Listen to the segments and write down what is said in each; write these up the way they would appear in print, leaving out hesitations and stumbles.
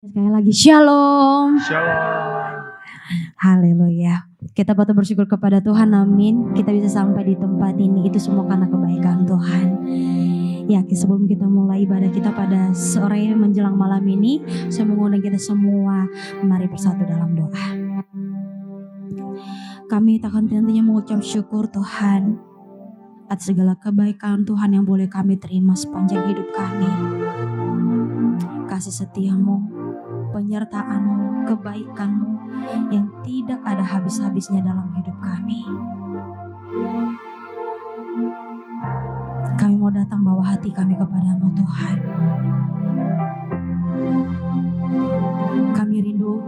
Sekali lagi shalom. Shalom. Haleluya. Kita patut bersyukur kepada Tuhan, amin. Kita bisa sampai di tempat ini, itu semua karena kebaikan Tuhan. Ya, sebelum kita mulai ibadah kita pada sore menjelang malam ini, saya mengundang kita semua, mari bersatu dalam doa. Kami takkan henti mengucap syukur Tuhan atas segala kebaikan Tuhan yang boleh kami terima sepanjang hidup kami. Kasih setiamu, penyertaan-Mu, kebaikan-Mu yang tidak ada habis-habisnya dalam hidup kami. Kami mau datang bawa hati kami kepada-Mu Tuhan. Kami rindu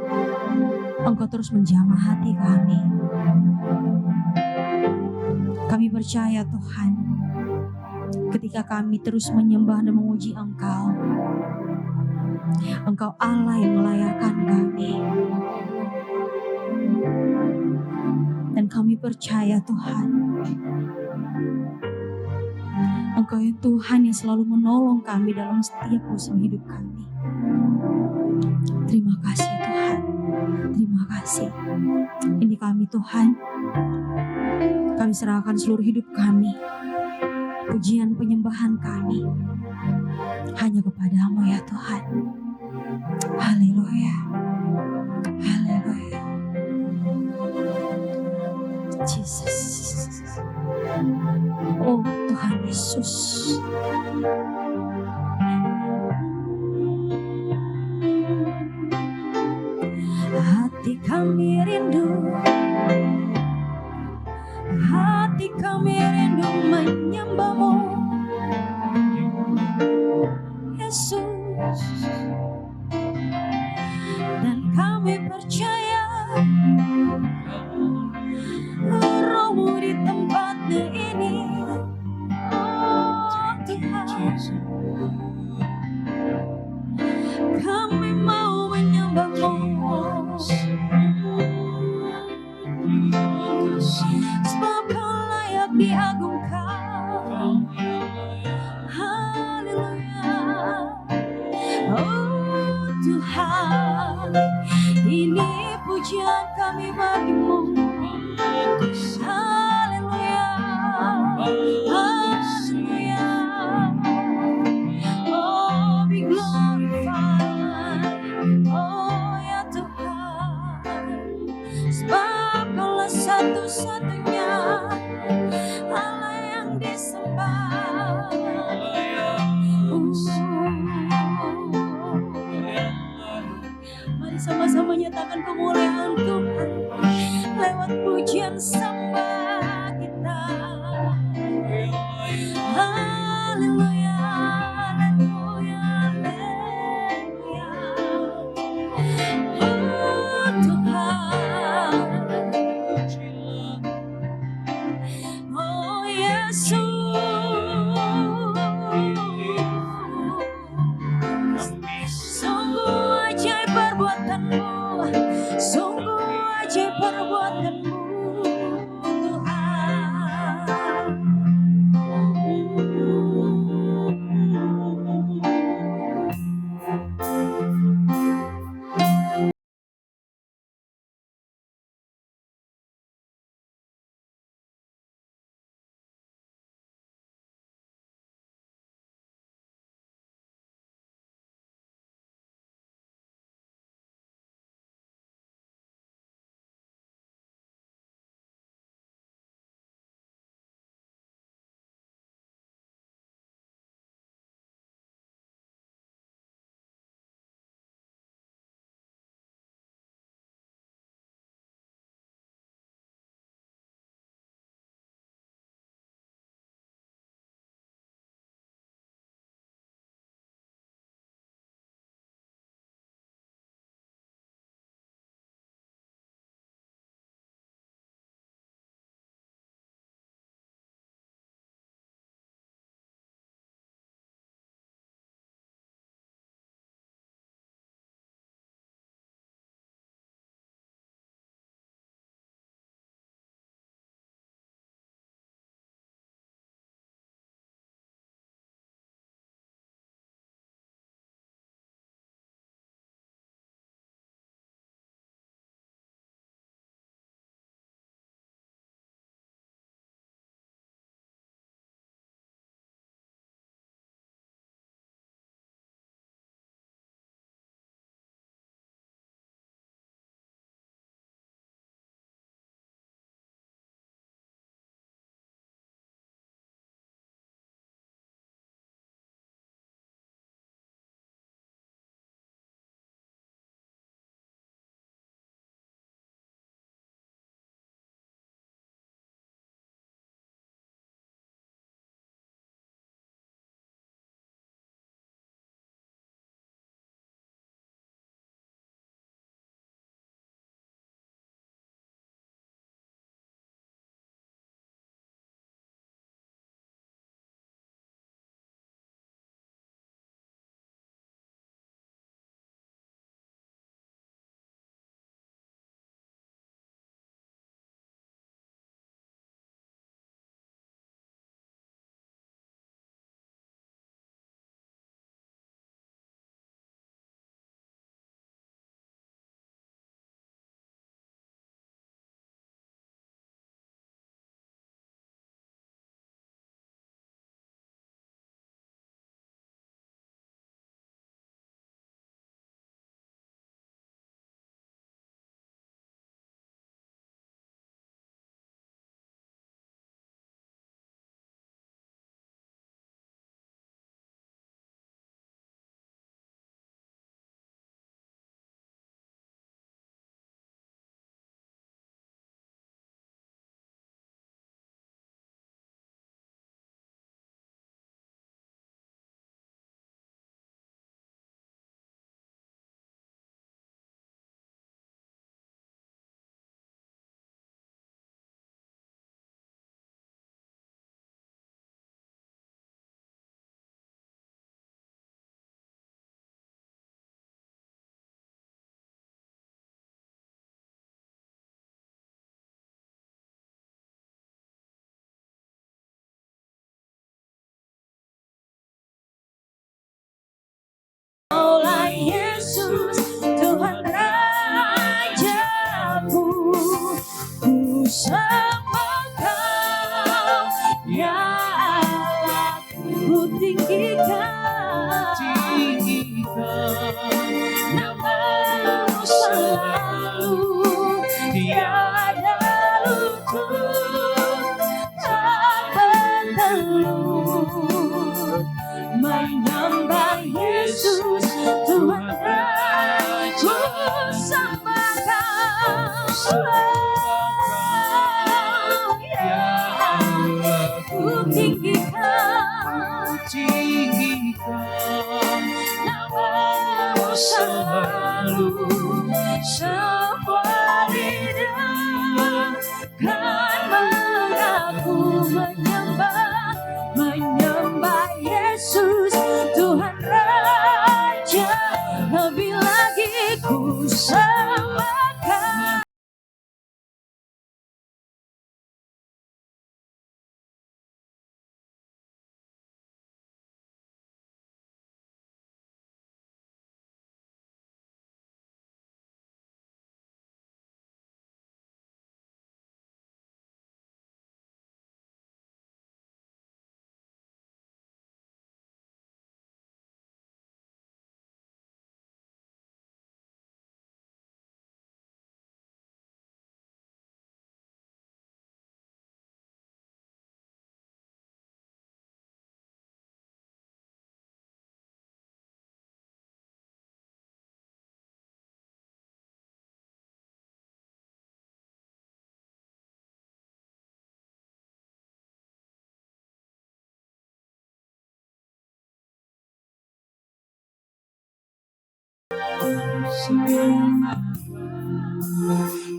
Engkau terus menjamah hati kami. Kami percaya Tuhan, ketika kami terus menyembah dan memuji Engkau, Engkau Allah yang melayarkan kami. Dan kami percaya Tuhan, Engkau yang Tuhan yang selalu menolong kami dalam setiap musim hidup kami. Terima kasih Tuhan, terima kasih. Ini kami Tuhan, kami serahkan seluruh hidup kami, pujian penyembahan kami hanya kepada-Mu ya Tuhan. Haleluya, haleluya. Jesus. Oh Tuhan Yesus. Hati kami rindu, hati kami rindu menyembah-Mu, Yesus. Dan kami percaya Roh-Mu di tempat ini, oh Tuhan. Kami mau menyembah-Mu, sebab Kau layak diagungkan. Haleluya. Oh Tuhan, ini pujian kami bagi-Mu. Haleluya, haleluya. Oh, be glorified, oh ya Tuhan, sebab Kaulah satu-satunya Allah yang disembah. Mari sama-sama nyatakan kemuliaan Tuhan lewat pujian sembah kita. Haleluya, haleluya, haleluya. Oh Tuhan, oh Yesus. Sungguh ajaib perbuatan-Mu, sungguh ajaib perbuatan-Mu Tuhan. ku sembahkan, ya ku tinggikan namamu selalu. Semua lidah kan mengaku menyembah Yesus Tuhan Raja. Lebih lagi ku sembahkan.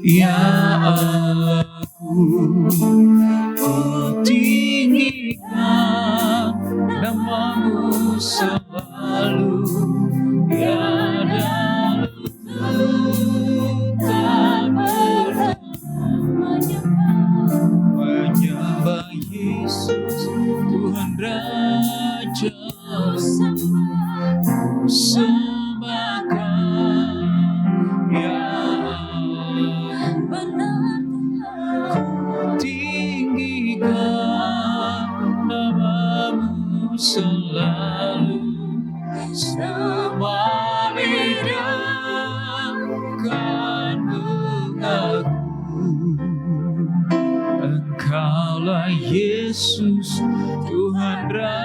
Ya aku tinggikan namamu selalu. Ya dan tak menyembah Yesus Tuhan Raja. Sembahkan ya tinggikan namamu selalu. Semua lidah kan mengaku Engkaulah Yesus Tuhan Rajaku.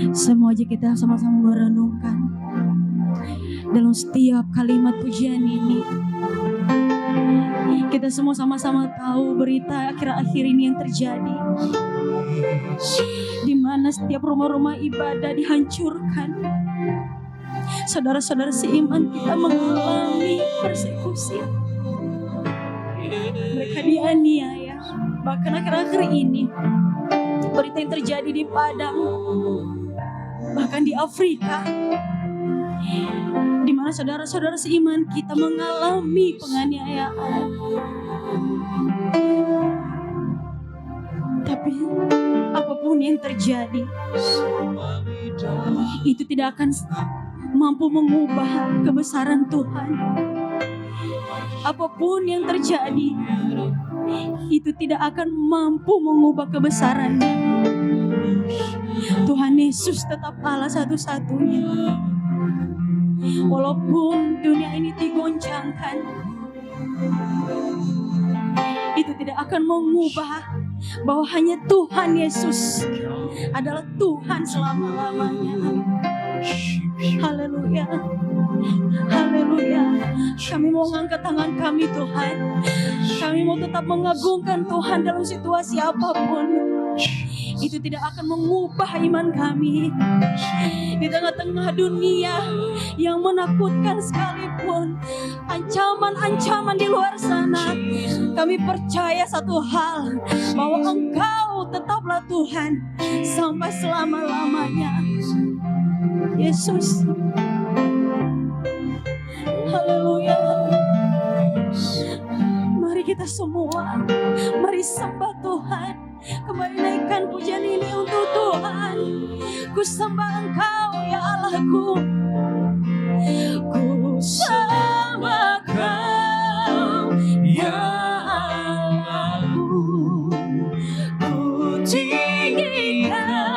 Semua aja kita sama-sama merenungkan dalam setiap kalimat pujian ini. Kita semua sama-sama tahu berita akhir-akhir ini yang terjadi, di mana setiap rumah-rumah ibadah dihancurkan. Saudara-saudara seiman kita mengalami persekusi. Mereka dianiaya. Bahkan akhir-akhir ini berita yang terjadi di Padang, bahkan di Afrika, di mana saudara-saudara seiman kita mengalami penganiayaan. Tapi apapun yang terjadi, itu tidak akan mampu mengubah kebesaran Tuhan. Apapun yang terjadi, itu tidak akan mampu mengubah kebesarannya. Tuhan Yesus tetap Allah satu-satunya. Walaupun dunia ini digoncangkan, itu tidak akan mengubah bahwa hanya Tuhan Yesus adalah Tuhan selama-lamanya. Haleluya, haleluya. Kami mau angkat tangan kami Tuhan. Kami mau tetap mengagungkan Tuhan dalam situasi apapun. Itu tidak akan mengubah iman kami. Di tengah-tengah dunia yang menakutkan sekalipun, ancaman-ancaman di luar sana, kami percaya satu hal, bahwa Engkau tetaplah Tuhan sampai selama-lamanya. Yesus, haleluya. Mari kita semua, mari sembah Tuhan. Kembali naikkan pujian ini untuk Tuhan. Ku sembah Engkau ya Allahku. Ku sembah Engkau ya Allahku. Ku tinggikan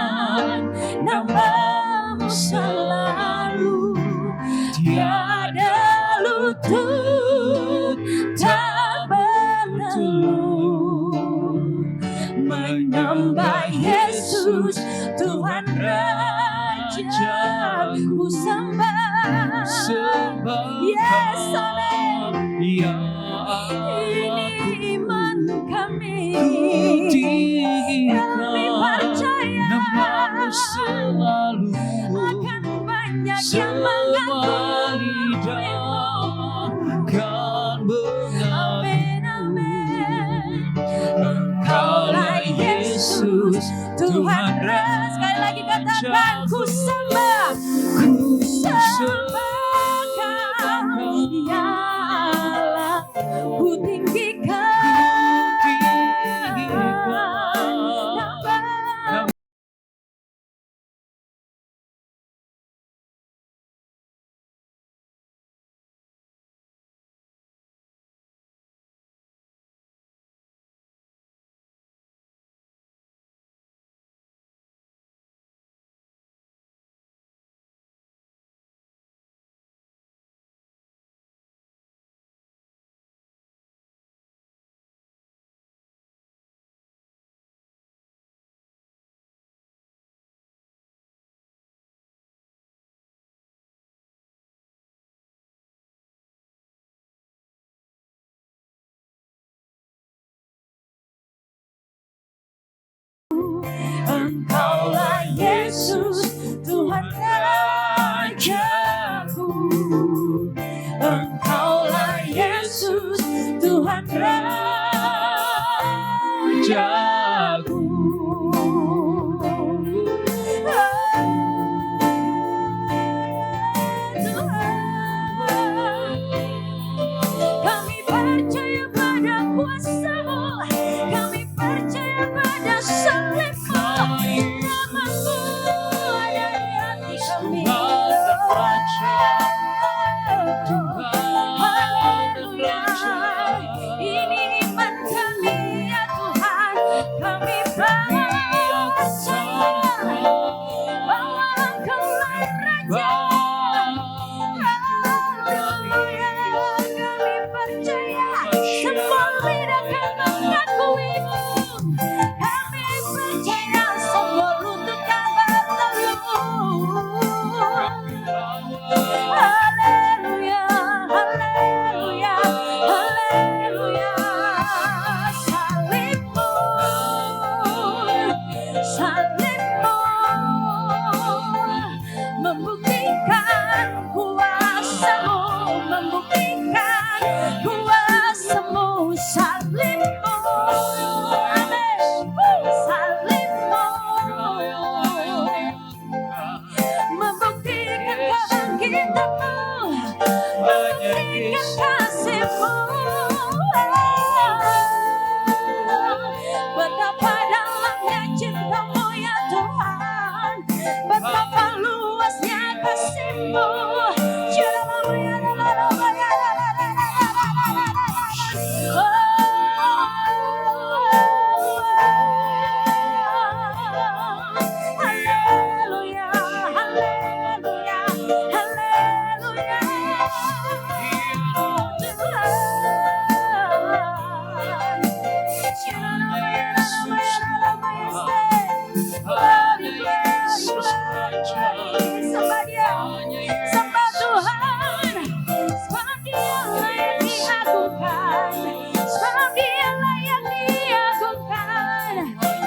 namamu selalu. Tiada lutut tak bertelut menyembah Yesus Tuhan Raja. ku sembah. Yes, amin. Ya Ini iman kami. kami percaya namamu selalu akan banyak yang semua lidah mengakuimu. kan mengaku Amin, amin. Engkaulah Yesus Tuhan Raja. Sekali lagi katakan, ku sembah, ku sembah Kau, ya Allah, ku tinggikan nama. Engkaulah Yesus, Tuhan Rajaku. Engkaulah Yesus, Tuhan Rajaku. Kami percaya pada kuasa-Mu, kami percaya pada salib-Mu, nama-Mu ada di hati kami. Haleluya, ini iman kami ya Tuhan, kami percaya bahwa Engkaulah Raja. Kami percaya semua lidah akan mengakuimu. Kami percaya semua lutut akan bertelut. Haleluya, haleluya, haleluya. Salib-Mu, salib-Mu membuktikan kuasa-Mu, membuktikan kuasa-Mu, salib-Mu, amin, salib-Mu membuktikan kebangkitan-Mu, membuktikan kasih-Mu. Betapa dalamnya cinta-Mu ya Tuhan, betapa luasnya kasih-Mu. Haleluya, haleluya, haleluya. Sembah Tuhan, sebab Dia layak diagungkan, sebab Dia layak diagungkan.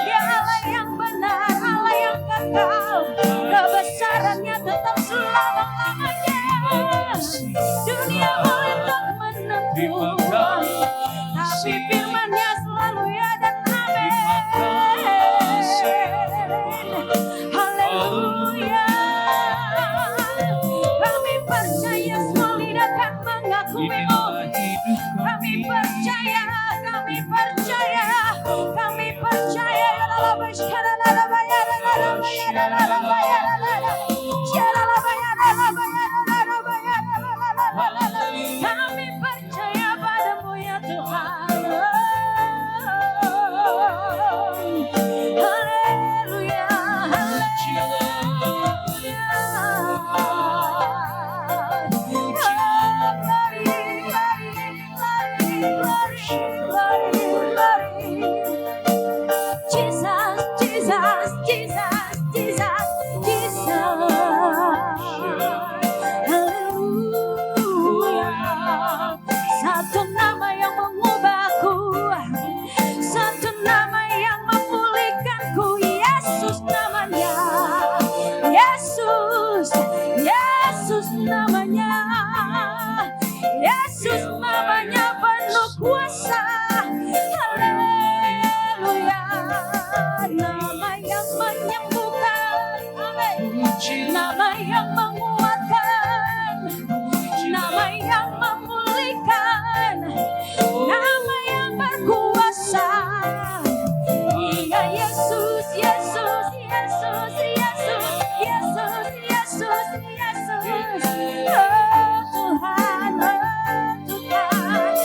Dia Allah yang benar, Allah yang kekal, kebesarannya tetap selama-lamanya. Dunia boleh tak menentukan, tapi firman-Nya selalu ya dan amin. Haleluya. Kami percaya semua lidah akan mengakuimu. Kami percaya, kami percaya, kami percaya. nama yang menguatkan, nama yang memulihkan, nama yang berkuasa. Iya Yesus, Yesus, Yesus, Yesus, Yesus, Yesus, Yesus. Oh Tuhan, oh Tuhan.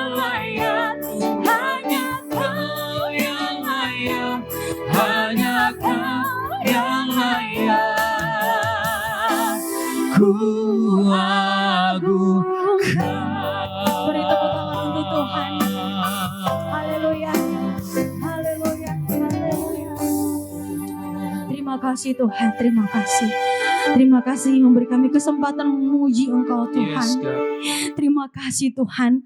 Hanya Kau yang layak, hanya Kau yang layak. Ku agungkan. Beri tepuk tangan untuk Tuhan. Haleluya, haleluya, haleluya. Terima kasih Tuhan, terima kasih. Terima kasih memberi kami kesempatan memuji Engkau Tuhan. Yes, God. Terima kasih Tuhan.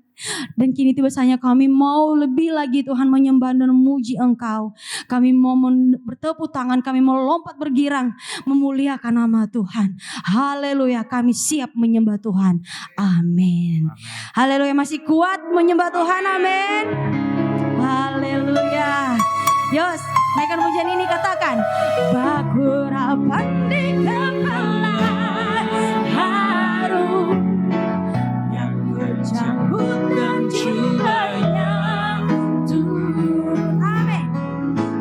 Dan kini tiba saatnya kami mau lebih lagi Tuhan menyembah dan memuji Engkau. Kami mau bertepuk tangan, kami mau lompat bergirang memuliakan nama Tuhan. Haleluya, kami siap menyembah Tuhan. Amin. Haleluya, masih kuat menyembah Tuhan. Amin. Haleluya. Yos, naikkan pujian ini, katakan. Bakurapan di kepala harum yang berjanggut dan jubahnya turun. Amin.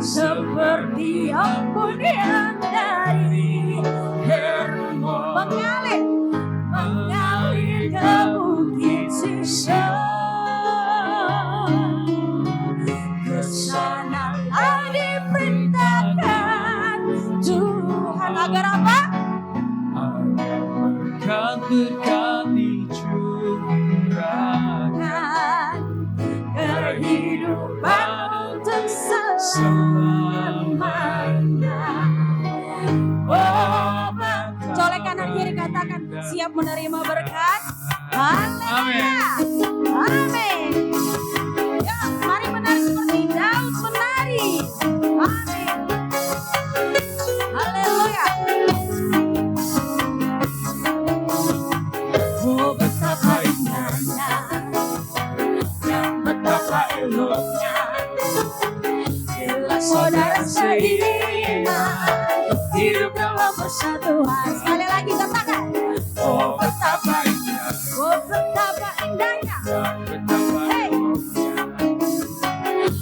Seperti embun yang dari Hermon mengalir ke bukit Sison. Kesanalah diperintahkan Tuhan agar apa? Berkat dicurahkan, kehidupan untuk selamanya. Oh, colek kanan kiri, katakan siap menerima berkat. Haleluya. Amin. Ya, mari menari seperti Daud menari. Amin. Haleluya. Oh, betapa indahnya, dan betapa eloknya bila saudara seiman hidup dalam persatuan. Sekali lagi katakan. Oh, betapa indahnya. Oh, betapa indahnya. dan betapa Hey. eloknya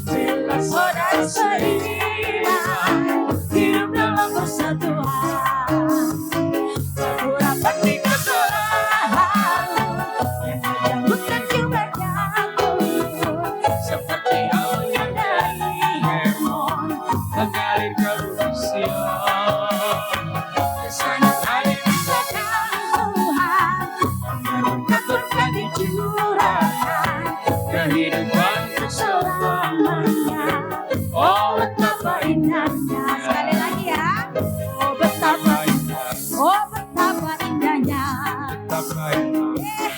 Bila saudara seiman, hidup dalam persatuan. Aku rapat di kesalahan, yang menyambutkan kebanyaku, seperti awan yang dari Hermon mengalir ke Bukit Sion. Kesana hari Tuhan, berkat dicurahkan kehidupan selamanya. Oh betapa indahnya, sekali lagi ya. Oh betapa indahnya. betapa indah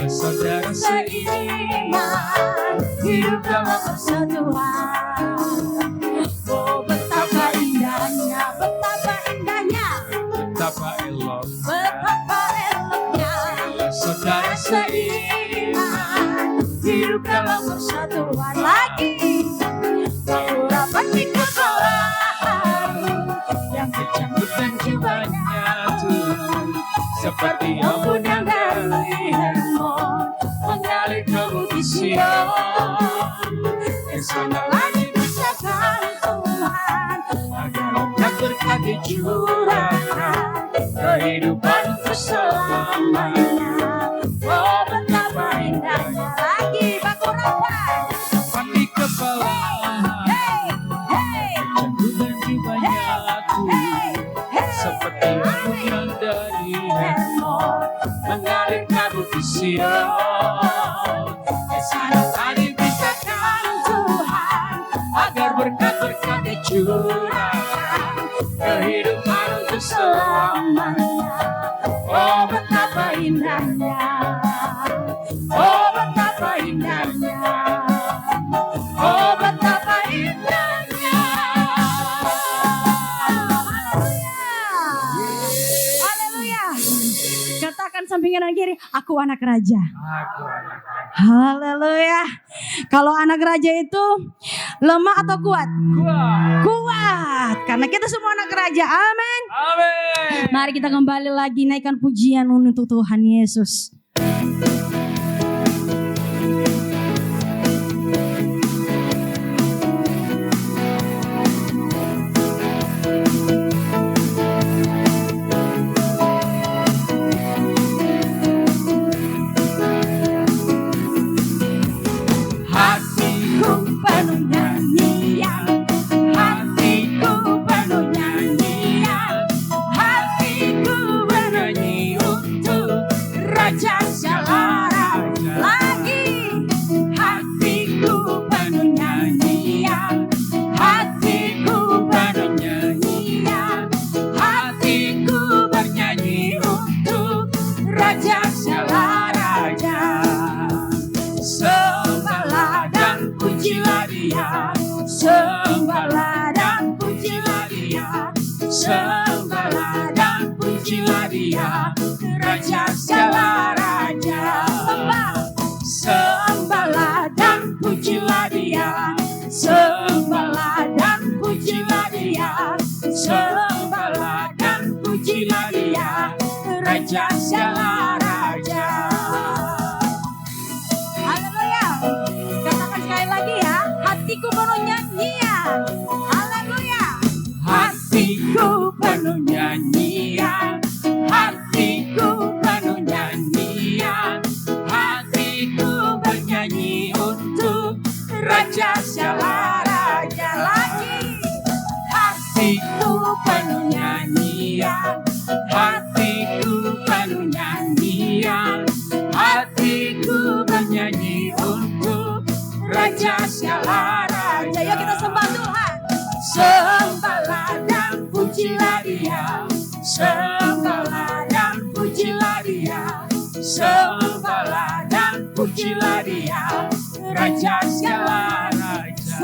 saudara Seiman, hidup dalam persatuan. Oh betapa indahnya, betapa indahnya, betapa eloknya betapa eloknya. saudara Seiman, hidup dalam persatuan. Lagi aku rapat di kesalahan, yang kecampuran jiwanya Tuhan seperti ampun awan yang dari Hermon mengalir ke Bukit Sion. Kesana lagi bersahkan Tuhan, agar berkat dicurahkan kehidupan berselamanya. Oh betapa indahnya. Lagi baku rapat. di kepala Hey, hey, jangkutan jiwanya Tuhan hey, hey. seperti awan yang dari Hermon mengalir ke Bukit Sion. kesana lagi bersahkan Tuhan, Agar berkat-berkat dicurahkan kehidupan untuk selamanya. oh betapa indahnya, oh betapa indahnya, oh betapa indahnya. Haleluya. Katakan samping kanan kiri, aku anak raja. Aku anak Haleluya. Kalau anak raja itu lemah atau kuat? kuat. Kuat. Karena kita semua anak raja. Amin. Amin. Mari kita kembali lagi naikkan pujian untuk Tuhan Yesus. Hatiku penuh nyanyian, hatiku penuh nyanyian, hatiku bernyanyi untuk Raja segala raja. Lagi hatiku penuh nyanyian, hatiku penuh nyanyian, hatiku bernyanyi untuk Raja segala raja. Sembahlah dan pujilah Dia, sembahlah dan pujilah Dia, sembahlah dan pujilah Dia, Raja segala raja. Sembahlah dan pujilah Dia, sembahlah dan pujilah Dia, sembahlah dan pujilah Dia, Raja segala raja. Haleluya. Katakan sekali lagi ya. Hatiku penuh nyanyian. Haleluya. Hatiku penuh nyanyian. Hatiku penuh nyanyian. Hatiku bernyanyi untuk Raja segala raja. Lagi. Hatiku penuh nyanyian. Hatiku penuh nyanyian. Hatiku bernyanyi untuk Raja segala raja. Yuk kita sembah Tuhan. Sembahlah dan pujilah Dia, sembahlah dan pujilah Dia, sembahlah dan pujilah Dia, Raja segala raja.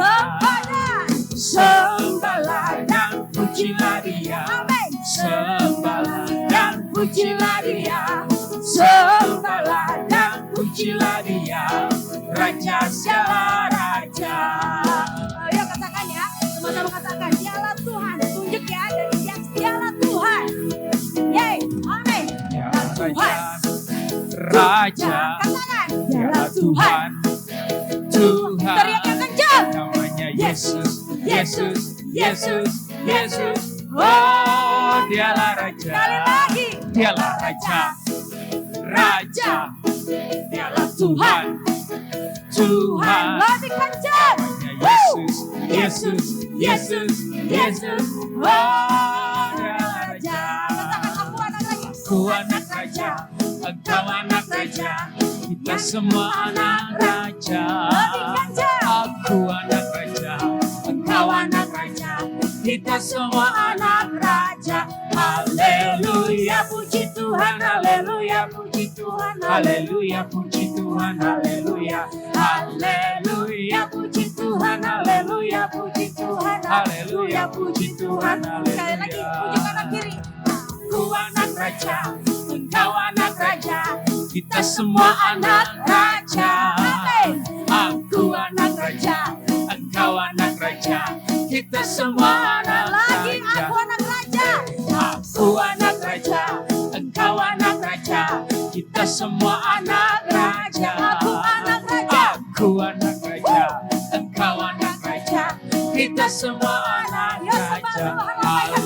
Sembahlah dan pujilah Dia. Amin. Sembahlah dan pujilah Dia, sembahlah dan pujilah Dia, Raja segala raja. Ayo katakan ya, sama-sama katakan, dialah Tuhan. Tunjuk ya dari yang dialah Tuhan. Yeay, amin. Ya Tuhan. Raja, Katakan, ya dialah Tuhan. Tuhan, Tuhan. Teriak yang kencang. Ya Yesus, Yesus, Yesus, Yesus. Oh, dialah Raja. Sekali lagi. Dialah Raja. Raja. Dialah Tuhan. Tuhan. Lebih kencang. Yesus, Yesus, Yesus, Yesus. Oh, dialah Raja. Aku anak raja, engkau anak raja, kita semua anak raja. Aku anak raja, engkau anak raja, kita semua anak raja. Haleluya, puji Tuhan, haleluya, puji Tuhan, haleluya, puji Tuhan, haleluya, haleluya, puji Tuhan, haleluya, puji Tuhan, haleluya, puji Tuhan, haleluya. Sekali lagi, puji kanan kiri. Aku anak raja, engkau anak raja, kita semua anak raja. Aku anak raja, engkau anak raja, kita semua anak Lagi, raja. aku anak raja. Aku anak raja, engkau anak raja, kita semua anak raja. Aku anak raja. Aku anak raja, engkau anak raja, kita semua anak raja.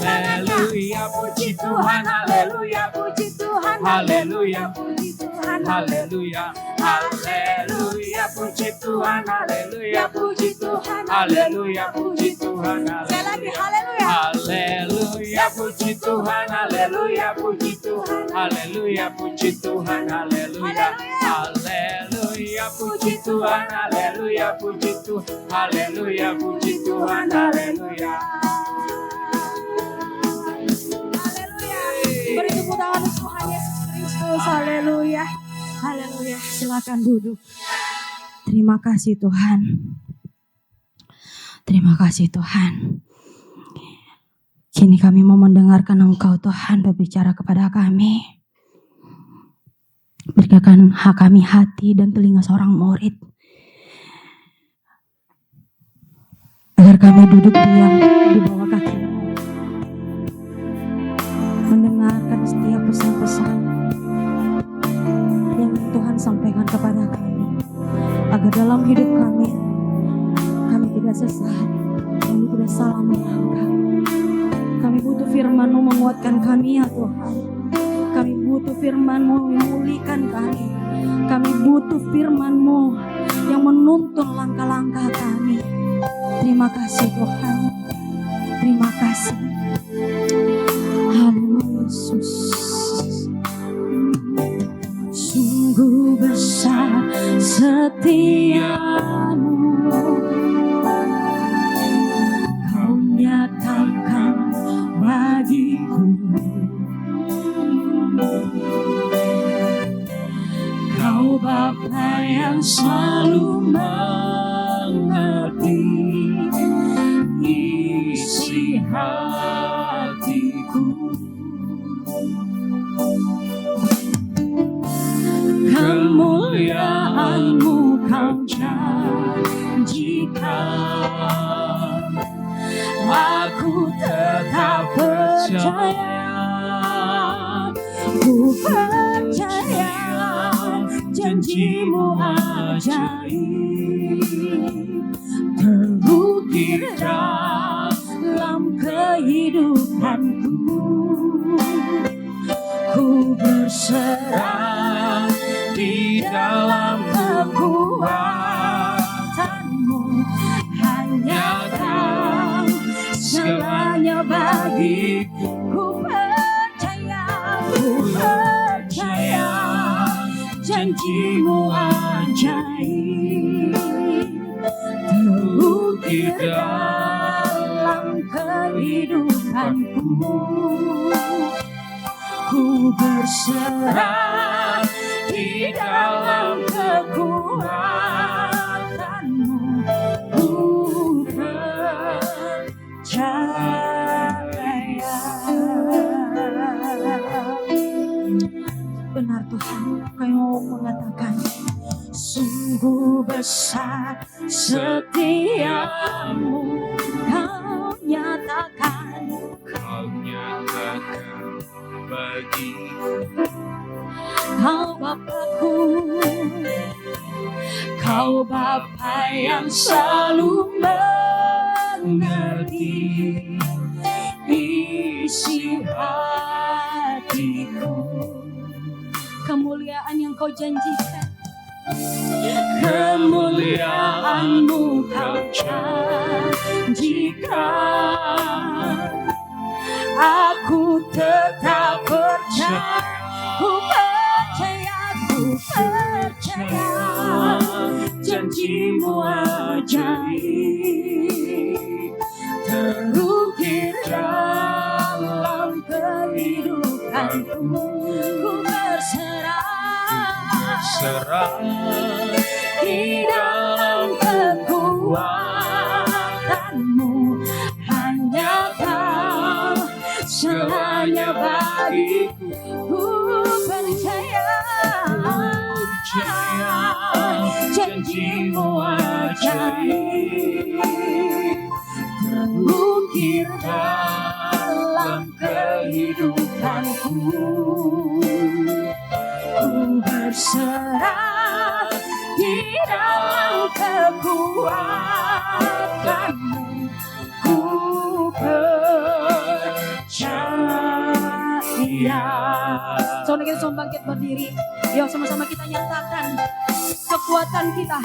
Haleluya, puji Tuhan, haleluya, puji Tuhan, haleluya, puji Tuhan, haleluya, haleluya, puji Tuhan, haleluya, puji Tuhan, haleluya, puji Tuhan, Sekali lagi, haleluya. haleluya, puji Tuhan, haleluya, puji Tuhan, haleluya, puji Tuhan, haleluya, haleluya, puji Tuhan, haleluya, puji Tuhan, haleluya, puji Tuhan, haleluya. Beri tepuk tangan untuk Tuhan Yesus Kristus. Haleluya. Haleluya. Silakan duduk. Terima kasih Tuhan. Terima kasih Tuhan. Kini kami mau mendengarkan Engkau Tuhan berbicara kepada kami. Berikan kami hati dan telinga seorang murid. Agar kami duduk diam di bawah kaki-Mu. Mendengarkan setiap pesan-pesan yang Tuhan sampaikan kepada kami, agar dalam hidup kami tidak sesat, kami tidak salah melangkah. Kami butuh firman-Mu menguatkan kami ya Tuhan. Kami butuh firman-Mu memulihkan kami. Kami butuh firman-Mu yang menuntun langkah-langkah kami. Terima kasih Tuhan. Terima kasih. Yesus, sungguh besar setia-Mu, Kau nyatakan bagiku. Kau Bapa yang selalu mengerti isi hatiku. Kemuliaan-Mu Kau janjikan, aku tetap percaya. Ku percaya janji-Mu ajaib, terbukti dalam kehidupanku. Ku berserah di dalam kekuatan-Mu, hanya Kau segalanya bagiku. Ku percaya janji-Mu ajaib, terbukti dalam kehidupanku. Ku berserah di dalam kekuatan-Mu. Ku percaya. Benar Tuhan, Kau mau mengatakan, sungguh besar setia-Mu, Kau nyatakan bagiku. Kau Bapa-Ku, Kau Bapa yang selalu mengerti Kau janjikan kemuliaan-Mu Kau janjikan. Aku tetap percaya, ku percaya, janji-Mu ajaib terukir dalam kehidupanku. Ku berserah di dalam kekuatan-Mu, hanya Kau segalanya bagiku. Ku percaya, janji-Mu ajaib terukir dalam kehidupanku. Ku berserah di dalam kekuatan-Mu, ku percaya. Soalnya kita semua bangkit berdiri. Yuk sama-sama kita nyatakan kekuatan kita.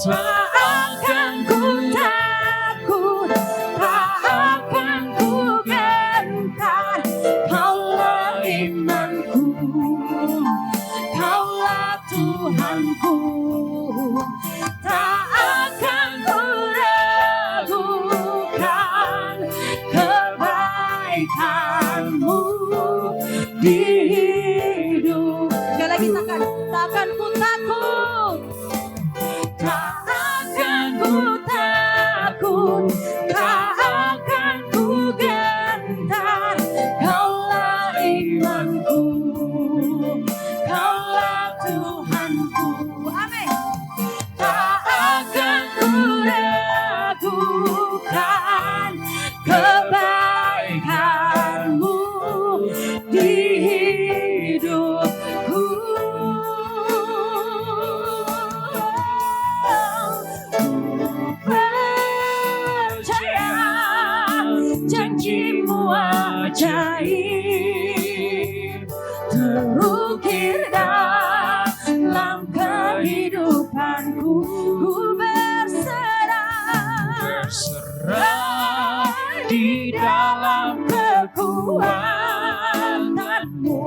Tak akan ku takut, tak akan ku gentar. Kaulah imanku, Kaulah Tuhanku. Tak akan ku ragukan kebaikan-Mu di hidup. Sekali lagi takkan ku takut. Tak akan ku takut, tak akan ku gentar. Kaulah imanku, Kaulah Tuhanku. Amin. Tak akan ku ragukan kebaikan-Mu di hidupku. Percaya janji-Mu ajaib terukir dalam kehidupanku. Ku berserah di dalam kekuatan-Mu,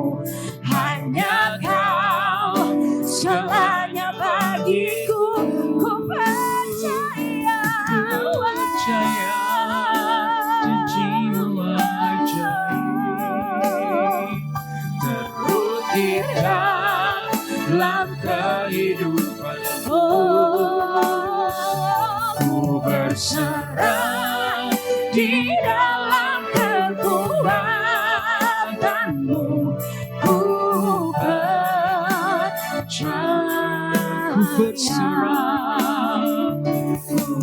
hanya Kau segalanya bagiku. Ku percaya, janji-Mu ajaib terukir dalam kehidupanku. Ku berserah di dalam kekuatan-Mu, ku percaya. Ku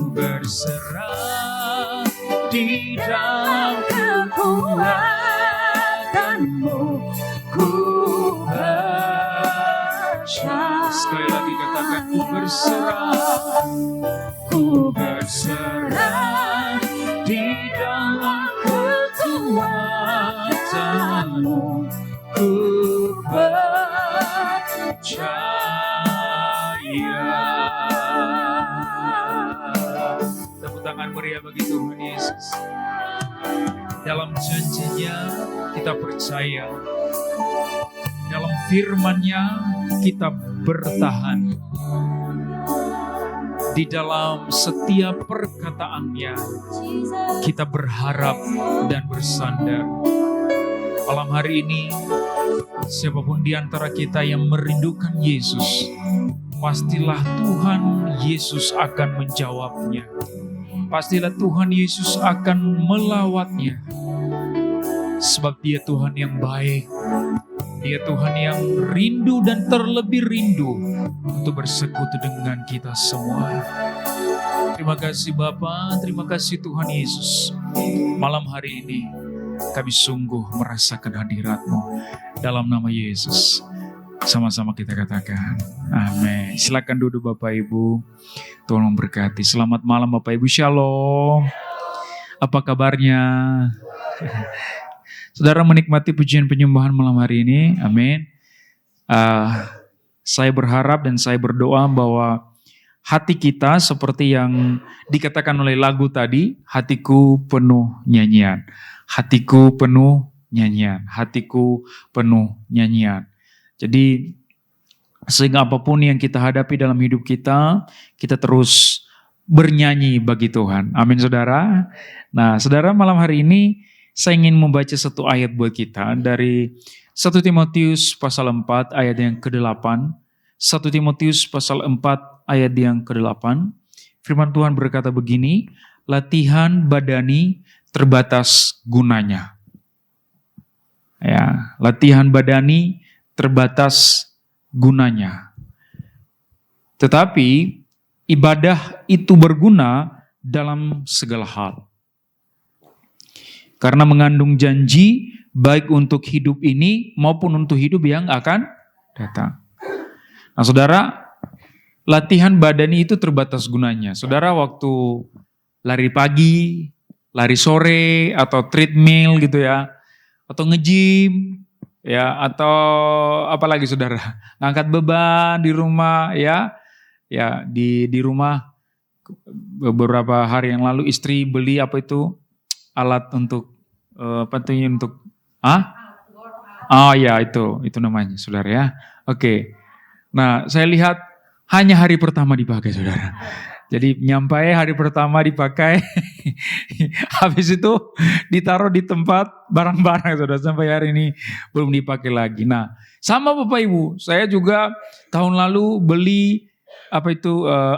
berserah di dalam kekuatan-Mu, ku percaya. Sekali lagi katakan, ku berserah di dalam kekuatan-Mu, ku percaya. Tepuk tangan meriah bagi Tuhan Yesus. Dalam janji-Nya kita percaya, dalam firman-Nya kita bertahan, di dalam setiap perkataan-Nya kita berharap dan bersandar. Malam hari ini, siapapun di antara kita yang merindukan Yesus, pastilah Tuhan Yesus akan menjawabnya. Pastilah Tuhan Yesus akan melawatnya. Sebab Dia Tuhan yang baik. Dia Tuhan yang rindu dan terlebih rindu untuk bersekutu dengan kita semua. Terima kasih Bapa, terima kasih Tuhan Yesus. Malam hari ini kami sungguh merasakan hadirat-Mu. Dalam nama Yesus, sama-sama kita katakan amin. Silakan duduk Bapak Ibu, Tuhan memberkati. Selamat malam Bapak Ibu, Shalom. Apa kabarnya? Saudara menikmati pujian penyembahan malam hari ini, amin. saya berharap dan saya berdoa bahwa hati kita seperti yang dikatakan oleh lagu tadi, hatiku penuh nyanyian. Hatiku penuh nyanyian. Hatiku penuh nyanyian. Jadi sehingga apapun yang kita hadapi dalam hidup kita, kita terus bernyanyi bagi Tuhan. Amin saudara. Nah saudara, malam hari ini saya ingin membaca satu ayat buat kita dari 1 Timotius pasal 4 ayat yang ke-8. 1 Timotius pasal 4 ayat yang ke-8. Firman Tuhan berkata begini, latihan badani terbatas gunanya. Ya, latihan badani terbatas gunanya. Tetapi ibadah itu berguna dalam segala hal. Karena mengandung janji baik untuk hidup ini maupun untuk hidup yang akan datang. Nah saudara, latihan badani itu terbatas gunanya. Saudara waktu lari pagi, lari sore, atau treadmill gitu ya, atau nge-gym, ya, atau apalagi saudara, ngangkat beban di rumah, ya di rumah beberapa hari yang lalu istri beli apa itu alat untuk untuk oh ya itu namanya saudara ya. Oke. Nah saya lihat hanya hari pertama dipakai saudara. Jadi nyampai hari pertama dipakai, habis itu ditaruh di tempat barang-barang saudara, sampai hari ini belum dipakai lagi. Nah sama Bapak Ibu, saya juga tahun lalu beli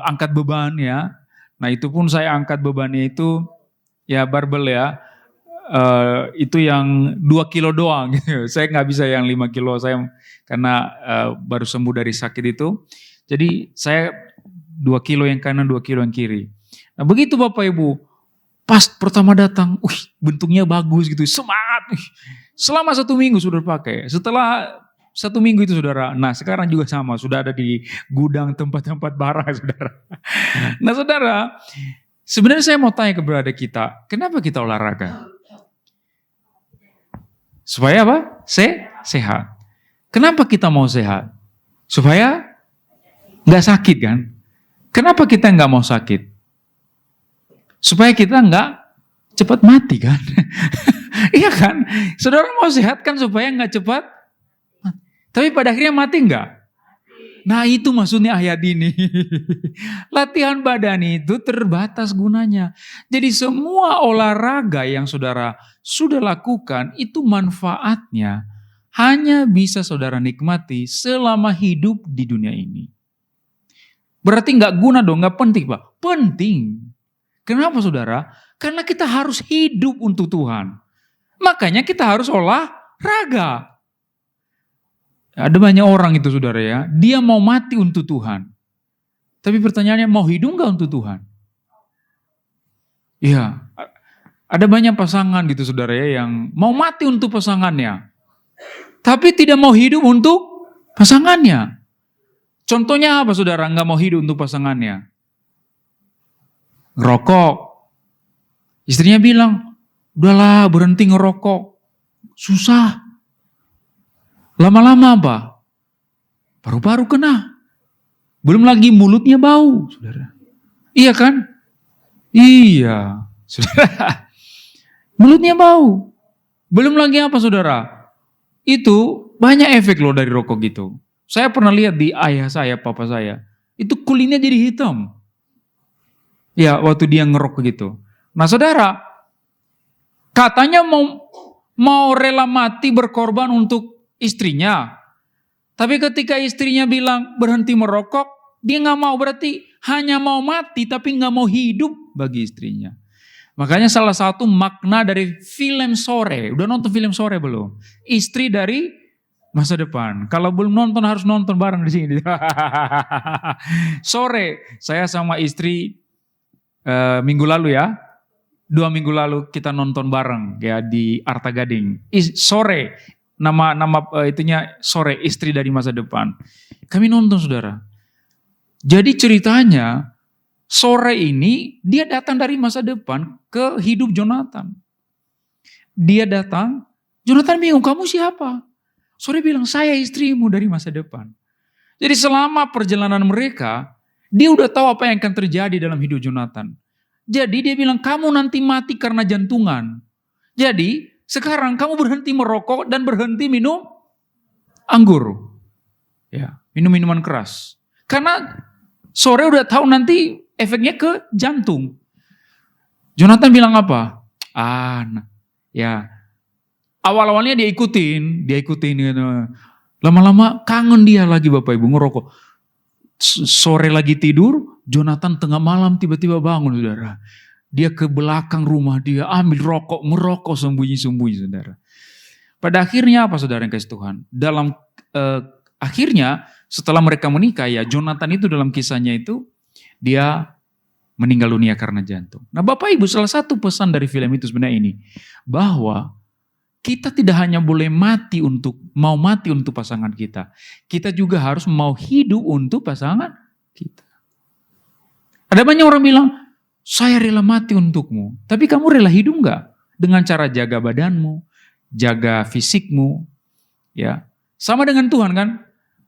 angkat beban ya. Nah itu pun saya angkat bebannya itu ya barbel ya, itu yang 2 kilo doang gitu. Saya nggak bisa yang 5 kilo saya karena baru sembuh dari sakit itu. Jadi saya 2 kilo yang kanan, 2 kilo yang kiri. Nah begitu Bapak Ibu, pas pertama datang, bentuknya bagus gitu, semangat. Selama 1 minggu sudah pakai. Setelah 1 minggu itu saudara, nah sekarang juga sama, sudah ada di gudang tempat-tempat barang saudara. Nah saudara, sebenarnya saya mau tanya kepada kita, kenapa kita olahraga? Supaya apa? Sehat. Kenapa kita mau sehat? Supaya nggak sakit kan? Kenapa kita nggak mau sakit? Supaya kita nggak cepat mati kan? Iya kan? Saudara mau sehat kan supaya nggak cepat mati. Tapi pada akhirnya mati nggak? Nah itu maksudnya ayat ini. Latihan badan itu terbatas gunanya. Jadi semua olahraga yang saudara sudah lakukan itu manfaatnya hanya bisa saudara nikmati selama hidup di dunia ini. Berarti nggak guna dong, nggak penting Pak. Penting. Kenapa saudara? Karena kita harus hidup untuk Tuhan. Makanya kita harus olahraga. Ada banyak orang itu saudara ya, dia mau mati untuk Tuhan. Tapi pertanyaannya mau hidup nggak untuk Tuhan? Iya, ada banyak pasangan gitu saudara ya yang mau mati untuk pasangannya. Tapi tidak mau hidup untuk pasangannya. Contohnya apa saudara nggak mau hidup untuk pasangannya? Ngerokok. Istrinya bilang, udahlah berhenti ngerokok. Susah. Lama-lama apa? Paru-paru kena. Belum lagi mulutnya bau, saudara. Iya kan? Iya, saudara. Mulutnya bau. Belum lagi apa saudara? Itu banyak efek loh dari rokok gitu. Saya pernah lihat di ayah saya, papa saya. Itu kulitnya jadi hitam. Ya, waktu dia ngerokok gitu. Nah saudara, katanya mau rela mati berkorban untuk istrinya. Tapi ketika istrinya bilang berhenti merokok, dia gak mau, berarti hanya mau mati tapi gak mau hidup bagi istrinya. Makanya salah satu makna dari film Sore, udah nonton film Sore belum? Istri dari masa depan. Kalau belum nonton harus nonton bareng di sini. Sore, saya sama istri minggu lalu ya, 2 minggu lalu kita nonton bareng ya di Arta Gading. Sore, nama itunya Sore, istri dari masa depan. Kami nonton saudara. Jadi ceritanya Sore ini dia datang dari masa depan ke hidup Jonathan. Dia datang, Jonathan bingung, kamu siapa? Sore bilang, saya istrimu dari masa depan. Jadi selama perjalanan mereka, dia udah tahu apa yang akan terjadi dalam hidup Jonathan. Jadi dia bilang, kamu nanti mati karena jantungan. Jadi sekarang kamu berhenti merokok dan berhenti minum anggur. Ya, minum minuman keras. Karena sore udah tahu nanti efeknya ke jantung. Jonathan bilang apa? Ya. Awal-awalnya dia ikutin gitu. Lama-lama kangen dia lagi Bapak Ibu ngerokok. Sore lagi tidur, Jonathan tengah malam tiba-tiba bangun saudara. Dia ke belakang rumah dia ambil rokok, merokok sembunyi-sembunyi saudara. Pada akhirnya apa saudara yang kasih Tuhan? Dalam akhirnya setelah mereka menikah ya Jonathan itu dalam kisahnya itu dia meninggal dunia karena jantung. Nah Bapak Ibu salah satu pesan dari film itu sebenarnya ini. Bahwa kita tidak hanya boleh mati untuk pasangan kita. Kita juga harus mau hidup untuk pasangan kita. Ada banyak orang bilang, saya rela mati untukmu. Tapi kamu rela hidup enggak? Dengan cara jaga badanmu, jaga fisikmu. Ya, sama dengan Tuhan kan?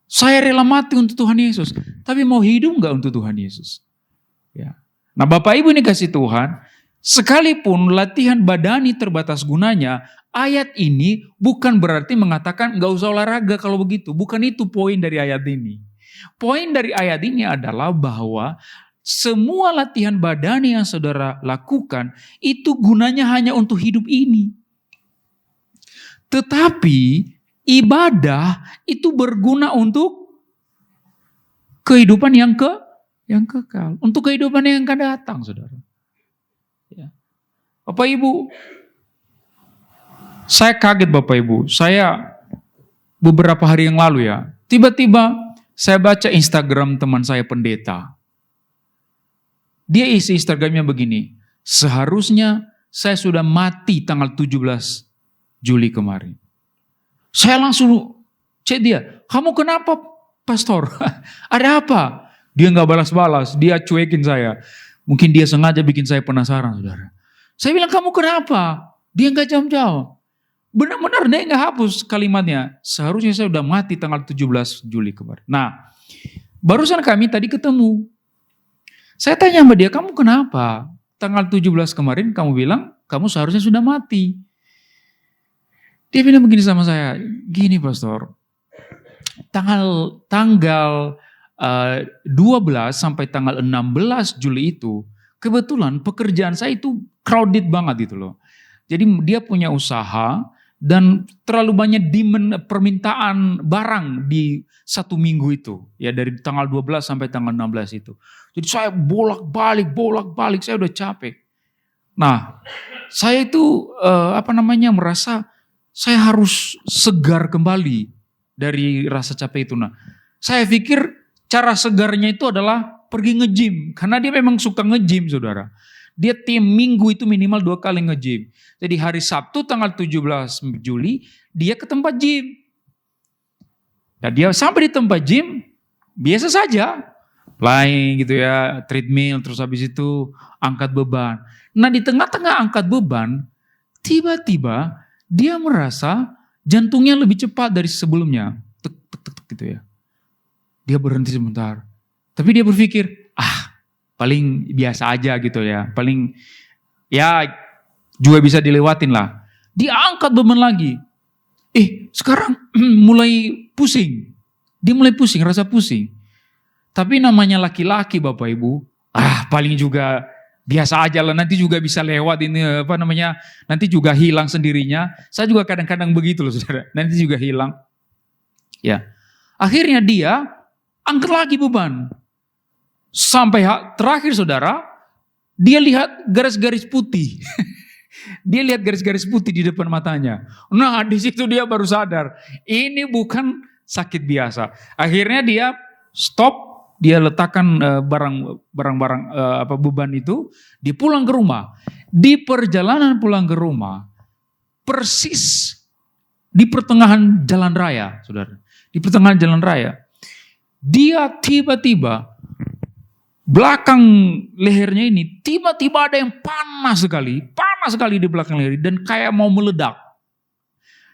Saya rela mati untuk Tuhan Yesus. Tapi mau hidup enggak untuk Tuhan Yesus? Ya. Nah Bapak Ibu ini kasih Tuhan, sekalipun latihan badani terbatas gunanya, ayat ini bukan berarti mengatakan gak usah olahraga kalau begitu. Bukan itu poin dari ayat ini. Poin dari ayat ini adalah bahwa semua latihan badani yang saudara lakukan itu gunanya hanya untuk hidup ini. Tetapi ibadah itu berguna untuk kehidupan yang kekal. Untuk kehidupan yang akan datang saudara. Ya. Bapak Ibu, saya kaget Bapak Ibu, saya beberapa hari yang lalu ya, tiba-tiba saya baca Instagram teman saya pendeta. Dia isi Instagramnya begini, seharusnya saya sudah mati tanggal 17 Juli kemarin. Saya langsung cek dia, kamu kenapa pastor? Ada apa? Dia gak balas-balas, dia cuekin saya. Mungkin dia sengaja bikin saya penasaran saudara. Saya bilang kamu kenapa? Dia gak jawab-jawab. Benar-benar dia gak hapus kalimatnya. Seharusnya saya udah mati tanggal 17 Juli kemarin. Nah, barusan kami tadi ketemu. Saya tanya sama dia, kamu kenapa? Tanggal 17 kemarin kamu bilang kamu seharusnya sudah mati. Dia bilang begini sama saya, gini pastor. Tanggal 12 sampai tanggal 16 Juli itu, kebetulan pekerjaan saya itu crowded banget gitu loh. Jadi dia punya usaha dan terlalu banyak permintaan barang di satu minggu itu. Ya dari tanggal 12 sampai tanggal 16 itu. Jadi saya bolak-balik, saya udah capek. Nah, saya itu merasa saya harus segar kembali dari rasa capek itu. Nah, saya pikir cara segarnya itu adalah pergi nge-gym. Karena dia memang suka nge-gym saudara. Dia tiap minggu itu minimal 2 kali nge-gym. Jadi hari Sabtu tanggal 17 Juli dia ke tempat gym. Dan dia sampai di tempat gym biasa saja. Flying gitu ya, treadmill, terus habis itu angkat beban. Nah di tengah-tengah angkat beban, tiba-tiba dia merasa jantungnya lebih cepat dari sebelumnya. Tek, tek, tek, tek, gitu ya. Dia berhenti sebentar. Tapi dia berpikir, paling biasa aja gitu ya. Paling ya juga bisa dilewatin lah. Dia angkat beban lagi. Sekarang mulai pusing. Dia mulai pusing, rasa pusing. Tapi namanya laki-laki Bapak Ibu, paling juga biasa aja lah. Nanti juga bisa lewat ini nanti juga hilang sendirinya. Saya juga kadang-kadang begitu loh saudara. Nanti juga hilang. Ya. Akhirnya dia angkat lagi beban. Sampai terakhir saudara, dia lihat garis-garis putih. Dia lihat garis-garis putih di depan matanya. Nah di situ dia baru sadar, ini bukan sakit biasa. Akhirnya dia stop, dia letakkan barang-barang beban itu, dia pulang ke rumah. Di perjalanan pulang ke rumah, persis di pertengahan jalan raya, saudara. Di pertengahan jalan raya, dia tiba-tiba belakang lehernya ini tiba-tiba ada yang panas sekali di belakang leher dan kayak mau meledak.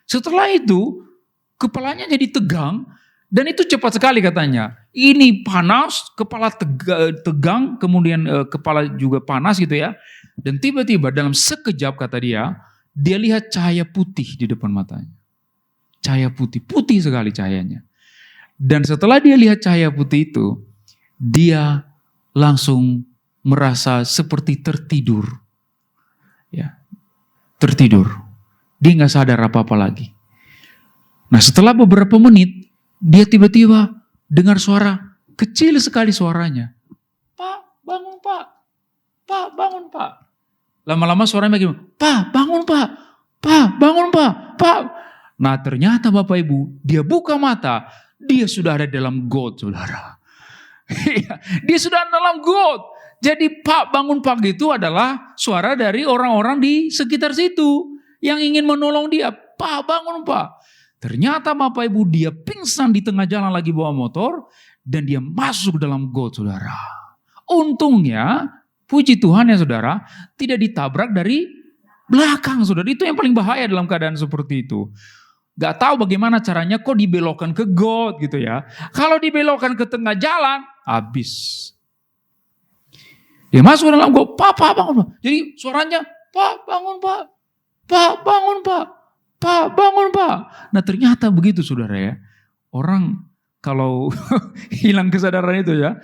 Setelah itu kepalanya jadi tegang Dan itu cepat sekali katanya. Ini panas, kepala tegang, kemudian kepala juga panas gitu ya. Dan tiba-tiba dalam sekejap kata dia lihat cahaya putih di depan matanya. Cahaya putih, putih sekali cahayanya. Dan setelah dia lihat cahaya putih itu, dia langsung merasa seperti tertidur. Ya, tertidur. Dia nggak sadar apa-apa lagi. Nah setelah beberapa menit, dia tiba-tiba dengar suara, kecil sekali suaranya. Pak, bangun Pak. Pak, bangun Pak. Lama-lama suaranya bagaimana? Pak, bangun Pak. Pak, bangun Pak. Pak. Nah ternyata Bapak Ibu, dia buka mata, dia sudah ada dalam got, saudara. Dia sudah dalam got. Jadi Pak, bangun Pak itu adalah suara dari orang-orang di sekitar situ yang ingin menolong dia. Pak, bangun Pak. Ternyata Bapak Ibu dia pingsan di tengah jalan lagi bawa motor dan dia masuk dalam got, saudara. Untungnya, puji Tuhan ya saudara, tidak ditabrak dari belakang, saudara. Itu yang paling bahaya dalam keadaan seperti itu. Gak tahu bagaimana caranya kok dibelokkan ke got gitu ya. Kalau dibelokkan ke tengah jalan, habis. Dia masuk dalam got, Pak, bangun Pak. Jadi suaranya, Pak, bangun Pak. Pak, bangun Pak. Pak, bangun Pak. Nah ternyata begitu saudara ya. Orang kalau hilang kesadaran itu ya.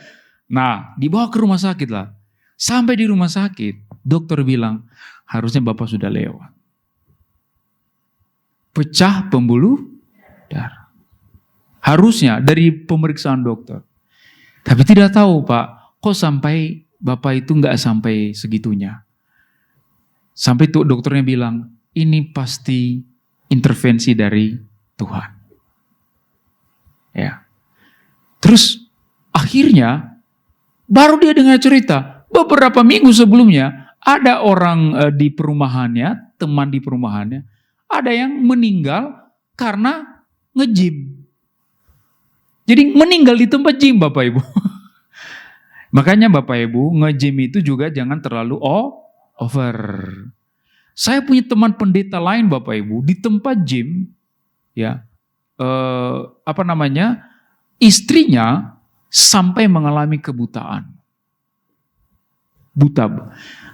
Nah dibawa ke rumah sakit lah. Sampai di rumah sakit, dokter bilang harusnya Bapak sudah lewat. Pecah pembuluh darah. Harusnya dari pemeriksaan dokter. Tapi tidak tahu Pak, kok sampai Bapak itu nggak sampai segitunya. Sampai tuh dokternya bilang, ini pasti intervensi dari Tuhan. Ya. Terus akhirnya baru dia dengar cerita, beberapa minggu sebelumnya ada orang di perumahannya, teman di perumahannya, ada yang meninggal karena nge-gym. Jadi meninggal di tempat gym Bapak Ibu. Makanya Bapak Ibu nge-gym itu juga jangan terlalu over. Saya punya teman pendeta lain Bapak Ibu di tempat gym, ya, istrinya sampai mengalami kebutaan, buta,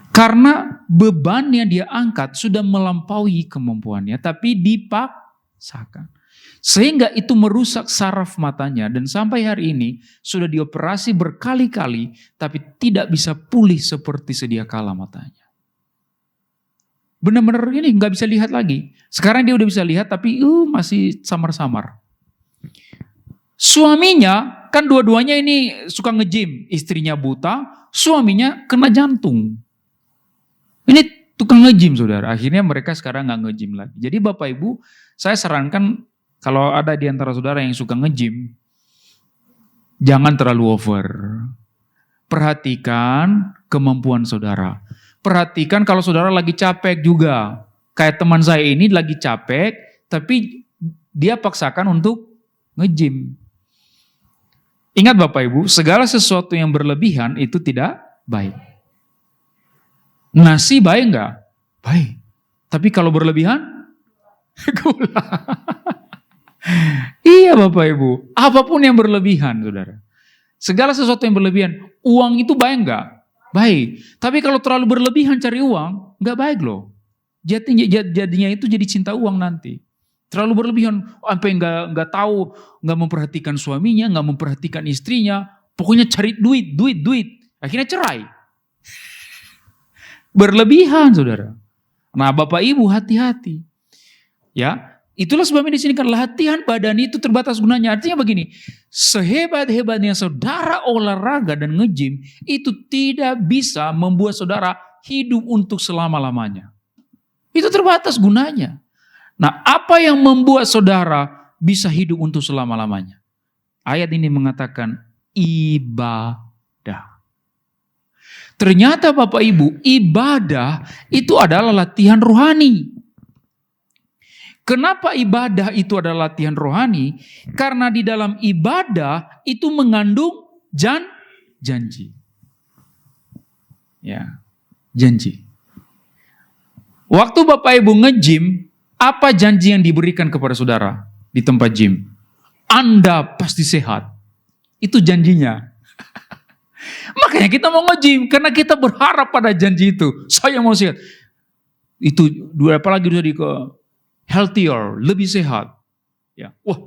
karena beban yang dia angkat sudah melampaui kemampuannya, tapi dipaksakan, sehingga itu merusak saraf matanya dan sampai hari ini sudah dioperasi berkali-kali, tapi tidak bisa pulih seperti sedia kala matanya. Benar-benar ini nggak bisa lihat lagi. Sekarang dia udah bisa lihat tapi masih samar-samar. Suaminya kan dua-duanya ini suka nge-gym. Istrinya buta, suaminya kena jantung. Ini tukang nge-gym saudara. Akhirnya mereka sekarang nggak nge-gym lagi. Jadi Bapak Ibu, saya sarankan kalau ada di antara saudara yang suka nge-gym, jangan terlalu over. Perhatikan kemampuan saudara. Perhatikan kalau saudara lagi capek juga. Kayak teman saya ini lagi capek, tapi dia paksakan untuk nge-gym. Ingat Bapak Ibu, segala sesuatu yang berlebihan itu tidak baik. Nasi baik enggak? Baik. Tapi kalau berlebihan, gula. Iya Bapak Ibu, apapun yang berlebihan saudara. Segala sesuatu yang berlebihan, uang itu baik enggak? Baik, tapi kalau terlalu berlebihan cari uang, nggak baik loh. Jadinya itu jadi cinta uang nanti. Terlalu berlebihan, sampai nggak tahu, nggak memperhatikan suaminya, nggak memperhatikan istrinya. Pokoknya cari duit. Akhirnya cerai. Berlebihan, saudara. Nah, Bapak Ibu hati-hati. Ya, itulah sebabnya di sini kan latihan badan itu terbatas gunanya. Artinya begini, sehebat-hebatnya saudara olahraga dan nge-gym itu tidak bisa membuat saudara hidup untuk selama-lamanya. Itu terbatas gunanya. Nah, apa yang membuat saudara bisa hidup untuk selama-lamanya? Ayat ini mengatakan ibadah. Ternyata Bapak Ibu, ibadah itu adalah latihan rohani. Kenapa ibadah itu adalah latihan rohani? Karena di dalam ibadah itu mengandung janji. Ya, janji. Waktu Bapak Ibu nge-gym, apa janji yang diberikan kepada saudara di tempat gym? Anda pasti sehat. Itu janjinya. Makanya kita mau nge-gym karena kita berharap pada janji itu. Saya mau sehat. Itu apalagi jadi ke healthier, lebih sehat. Ya. Wah.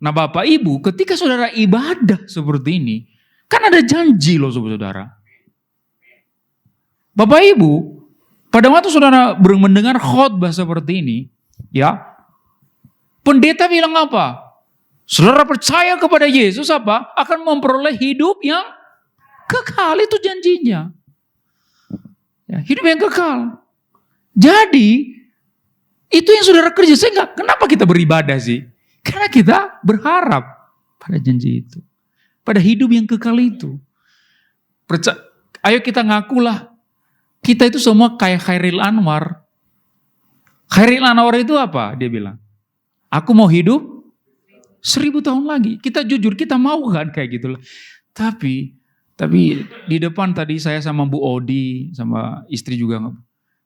Nah, Bapak Ibu, ketika saudara ibadah seperti ini, kan ada janji loh saudara. Bapak Ibu, pada waktu saudara mendengar khotbah seperti ini, ya, pendeta bilang apa? Saudara percaya kepada Yesus apa? Akan memperoleh hidup yang kekal, itu janjinya. Ya, hidup yang kekal. Jadi, itu yang saudara kerja. Kenapa kita beribadah sih? Karena kita berharap pada janji itu. Pada hidup yang kekal itu. Ayo kita ngakulah. Kita itu semua kayak Khairil Anwar. Khairil Anwar itu apa? Dia bilang, aku mau hidup 1000 tahun lagi. Kita jujur, kita mau kan kayak gitu. Tapi di depan tadi saya sama Bu Odi, sama istri juga,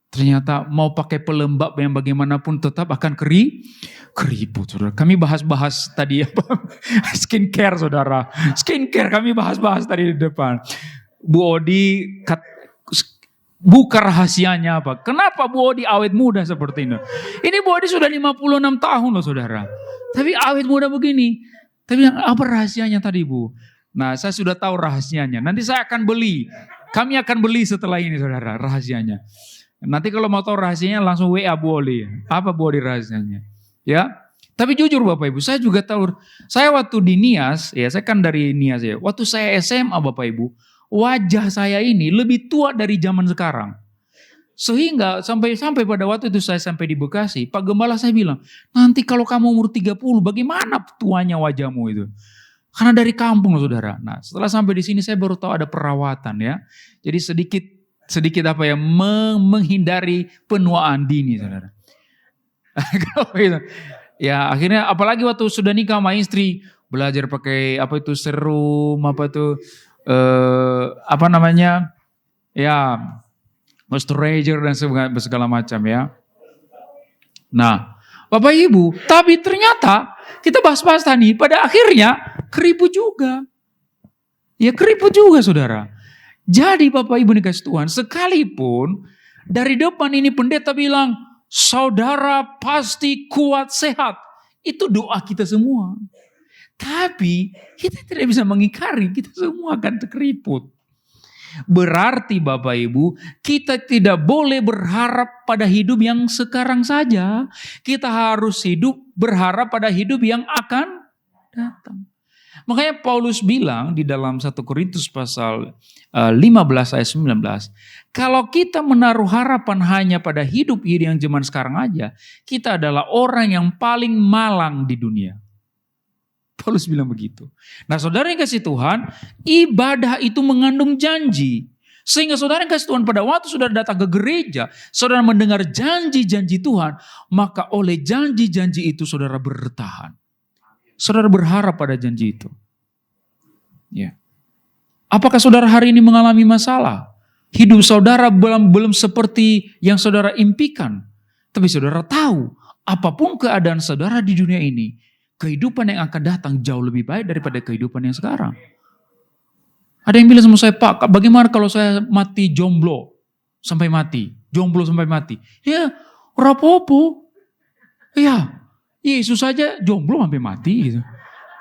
ternyata mau pakai pelembab yang bagaimanapun tetap akan keriput, saudara. Kami bahas-bahas tadi apa? Skincare, saudara. Skincare kami bahas-bahas tadi di depan. Bu Odi buka rahasianya apa? Kenapa Bu Odi awet muda seperti ini? Ini Bu Odi sudah 56 tahun loh, saudara. Tapi awet muda begini. Tapi apa rahasianya tadi, Bu? Nah, saya sudah tahu rahasianya. Nanti saya akan beli. Kami akan beli setelah ini, saudara, rahasianya. Nanti kalau mau tahu rahasianya langsung WA Bu Oli. Apa Bu Oli rahasianya? Ya. Tapi jujur Bapak Ibu, saya juga tahu. Saya waktu di Nias, ya saya kan dari Nias ya. Waktu saya SMA Bapak Ibu, wajah saya ini lebih tua dari zaman sekarang. Sehingga sampai pada waktu itu saya sampai di Bekasi, Pak Gembala saya bilang, nanti kalau kamu umur 30, bagaimana tuanya wajahmu itu? Karena dari kampung loh saudara. Nah setelah sampai di sini saya baru tahu ada perawatan ya. Jadi sedikit apa ya, menghindari penuaan dini saudara. Ya akhirnya apalagi waktu sudah nikah sama istri, belajar pakai apa itu serum, apa itu apa namanya, ya moisturizer dan segala macam ya. Nah Bapak Ibu, tapi ternyata kita bahas-bahas tadi, pada akhirnya keriput juga. Ya keriput juga saudara. Jadi Bapak Ibu dikasih Tuhan, sekalipun dari depan ini pendeta bilang, saudara pasti kuat sehat. Itu doa kita semua. Tapi kita tidak bisa mengingkari, kita semua akan terkeriput. Berarti Bapak Ibu, kita tidak boleh berharap pada hidup yang sekarang saja. Kita harus berharap pada hidup yang akan datang. Makanya Paulus bilang di dalam 1 Korintus pasal 15 ayat 19, kalau kita menaruh harapan hanya pada hidup yang zaman sekarang aja, kita adalah orang yang paling malang di dunia. Paulus bilang begitu. Nah saudara yang kasih Tuhan, ibadah itu mengandung janji. Sehingga saudara yang kasih Tuhan, pada waktu saudara datang ke gereja, saudara mendengar janji-janji Tuhan, maka oleh janji-janji itu saudara bertahan. Saudara berharap pada janji itu. Ya. Apakah saudara hari ini mengalami masalah? Hidup saudara belum seperti yang saudara impikan. Tapi saudara tahu, apapun keadaan saudara di dunia ini, kehidupan yang akan datang jauh lebih baik daripada kehidupan yang sekarang. Ada yang bilang sama saya, Pak, bagaimana kalau saya mati jomblo sampai mati? Jomblo sampai mati. Ya, rapopo. Ya, Yesus saja jomblo sampai mati. Gitu.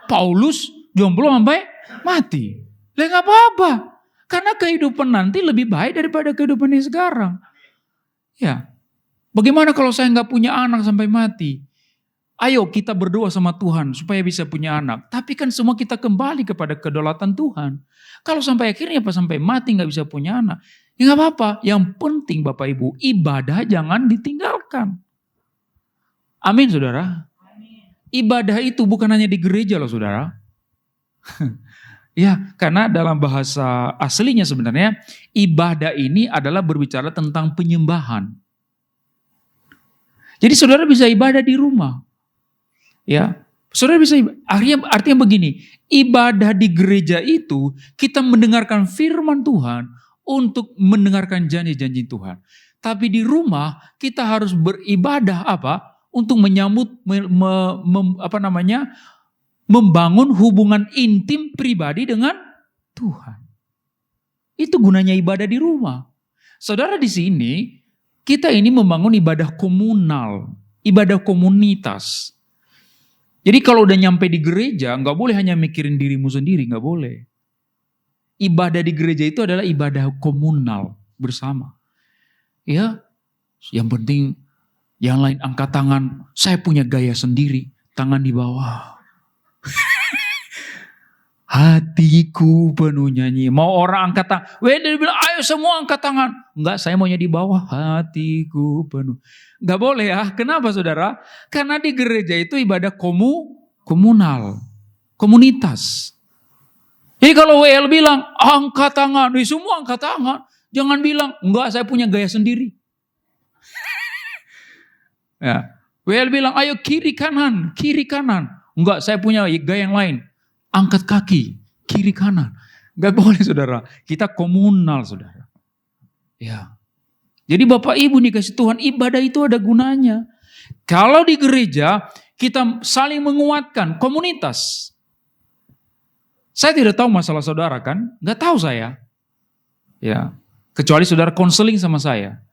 Paulus jomblo sampai mati. Lah gak apa-apa. Karena kehidupan nanti lebih baik daripada kehidupan yang sekarang. Ya, bagaimana kalau saya gak punya anak sampai mati? Ayo kita berdoa sama Tuhan supaya bisa punya anak. Tapi kan semua kita kembali kepada kedaulatan Tuhan. Kalau sampai akhirnya sampai mati gak bisa punya anak, ya gak apa-apa. Yang penting Bapak Ibu, ibadah jangan ditinggalkan. Amin saudara. Ibadah itu bukan hanya di gereja loh saudara. Ya, karena dalam bahasa aslinya sebenarnya ibadah ini adalah berbicara tentang penyembahan. Jadi saudara bisa ibadah di rumah. Ya, saudara bisa artinya begini, ibadah di gereja itu kita mendengarkan firman Tuhan untuk mendengarkan janji-janji Tuhan. Tapi di rumah kita harus beribadah apa? Untuk menyambut membangun hubungan intim pribadi dengan Tuhan. Itu gunanya ibadah di rumah. Saudara, di sini kita ini membangun ibadah komunal, ibadah komunitas. Jadi kalau udah nyampe di gereja, nggak boleh hanya mikirin dirimu sendiri, nggak boleh. Ibadah di gereja itu adalah ibadah komunal bersama. Ya, yang penting yang lain angkat tangan, saya punya gaya sendiri, tangan di bawah. Hatiku penuh nyanyi. Mau orang angkat tangan, dia bilang ayo semua angkat tangan. Enggak, saya maunya di bawah. Hatiku penuh. Enggak boleh ya. Kenapa saudara? Karena di gereja itu ibadah komunal. Komunitas. Jadi kalau WL bilang angkat tangan, semua angkat tangan. Jangan bilang, enggak saya punya gaya sendiri. Ya. WL bilang ayo kiri kanan. Enggak, saya punya gaya yang lain. Angkat kaki, kiri kanan. Gak boleh saudara. Kita komunal saudara. Ya. Jadi Bapak Ibu dikasih Tuhan, ibadah itu ada gunanya. Kalau di gereja, kita saling menguatkan komunitas. Saya tidak tahu masalah saudara kan. Gak tahu saya. Ya. Kecuali saudara konseling sama saya.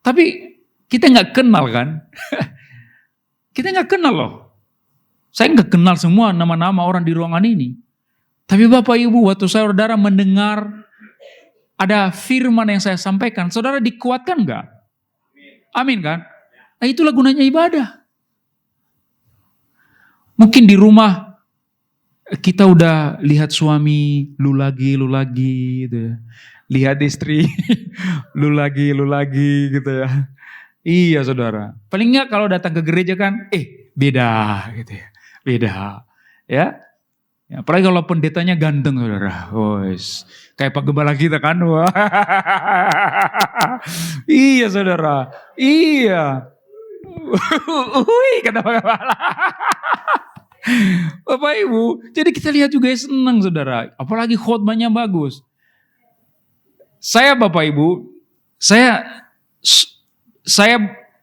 Tapi kita gak kenal kan. Kita gak kenal loh. Saya nggak kenal semua nama-nama orang di ruangan ini. Tapi Bapak Ibu, waktu saudara mendengar ada firman yang saya sampaikan, saudara dikuatkan nggak? Amin kan? Nah, itulah gunanya ibadah. Mungkin di rumah kita udah lihat suami lu lagi gitu ya. Lihat istri lu lagi gitu ya. Iya saudara. Paling nggak kalau datang ke gereja kan, beda gitu ya. Beda, ya. Apalagi kalau pendetanya ganteng, saudara. Kayak Pak Gembala kita kan. Wah. Iya, saudara. Iya. Kata Pak Gembala. Bapak Ibu, jadi kita lihat juga senang, saudara. Apalagi khotbahnya bagus. Saya, Bapak Ibu, saya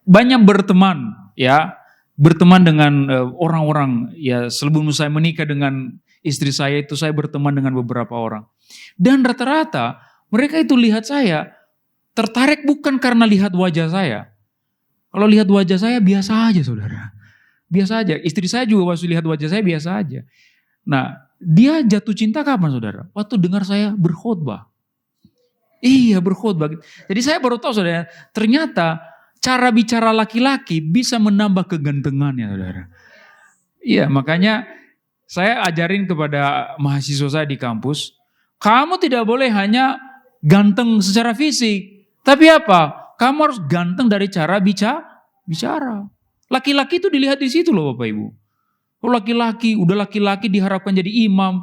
banyak berteman, ya. Berteman dengan orang-orang, ya sebelum saya menikah dengan istri saya itu saya berteman dengan beberapa orang. Dan rata-rata mereka itu lihat saya tertarik bukan karena lihat wajah saya. Kalau lihat wajah saya biasa aja saudara. Biasa aja. Istri saya juga waktu lihat wajah saya biasa aja. Nah, dia jatuh cinta kapan saudara? Waktu dengar saya berkhotbah. Iya berkhotbah. Jadi saya baru tahu saudara, ternyata cara bicara laki-laki bisa menambah kegantengannya, saudara. Iya, makanya saya ajarin kepada mahasiswa saya di kampus, kamu tidak boleh hanya ganteng secara fisik, tapi apa? Kamu harus ganteng dari cara bicara. Laki-laki itu dilihat di situ loh, Bapak Ibu. Kalau laki-laki diharapkan jadi imam,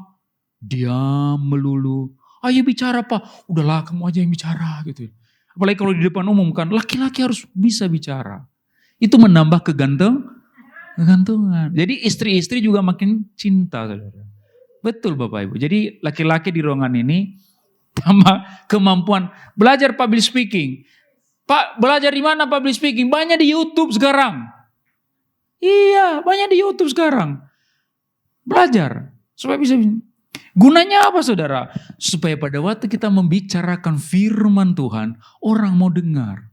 diam melulu. Ayo bicara Pak, udahlah kamu aja yang bicara gitu. Apalagi kalau di depan umum kan, laki-laki harus bisa bicara. Itu menambah kegantungan. Jadi istri-istri juga makin cinta, saudara. Betul Bapak Ibu. Jadi laki-laki di ruangan ini tambah kemampuan belajar public speaking. Pak, belajar di mana public speaking? Banyak di YouTube sekarang. Iya, banyak di YouTube sekarang. Belajar supaya bisa. Gunanya apa saudara? Supaya pada waktu kita membicarakan firman Tuhan, orang mau dengar.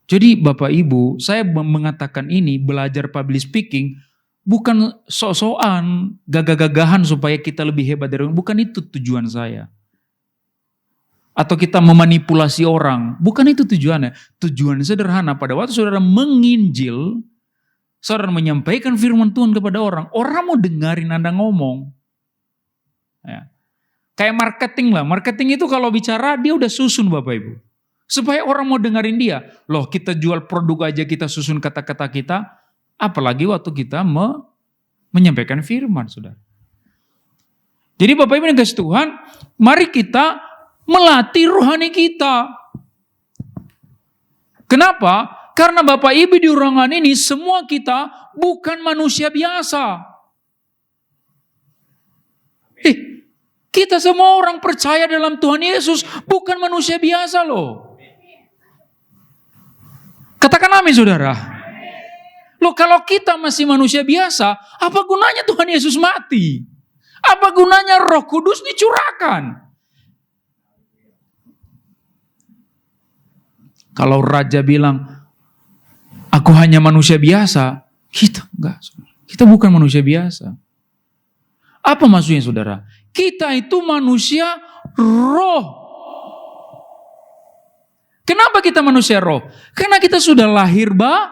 Jadi Bapak Ibu, saya mengatakan ini belajar public speaking bukan sok-sokan, gagah-gagahan supaya kita lebih hebat dari orang. Bukan itu tujuan saya. Atau kita memanipulasi orang. Bukan itu tujuannya. Tujuannya sederhana. Pada waktu saudara menginjil, saudara menyampaikan firman Tuhan kepada orang mau dengarin Anda ngomong. Ya. Kayak marketing lah. Marketing itu kalau bicara dia udah susun Bapak Ibu. Supaya orang mau dengerin dia. Loh kita jual produk aja kita susun kata-kata kita. Apalagi waktu kita menyampaikan firman saudara. Jadi Bapak Ibu yang kasih Tuhan. Mari kita melatih rohani kita. Kenapa? Karena Bapak Ibu di ruangan ini semua kita bukan manusia biasa. Kita semua orang percaya dalam Tuhan Yesus bukan manusia biasa loh. Katakan amin saudara. Loh kalau kita masih manusia biasa, apa gunanya Tuhan Yesus mati? Apa gunanya Roh Kudus dicurahkan? Kalau raja bilang, aku hanya manusia biasa, kita enggak. Kita bukan manusia biasa. Apa maksudnya saudara? Kita itu manusia roh. Kenapa kita manusia roh? Karena kita sudah lahir baru.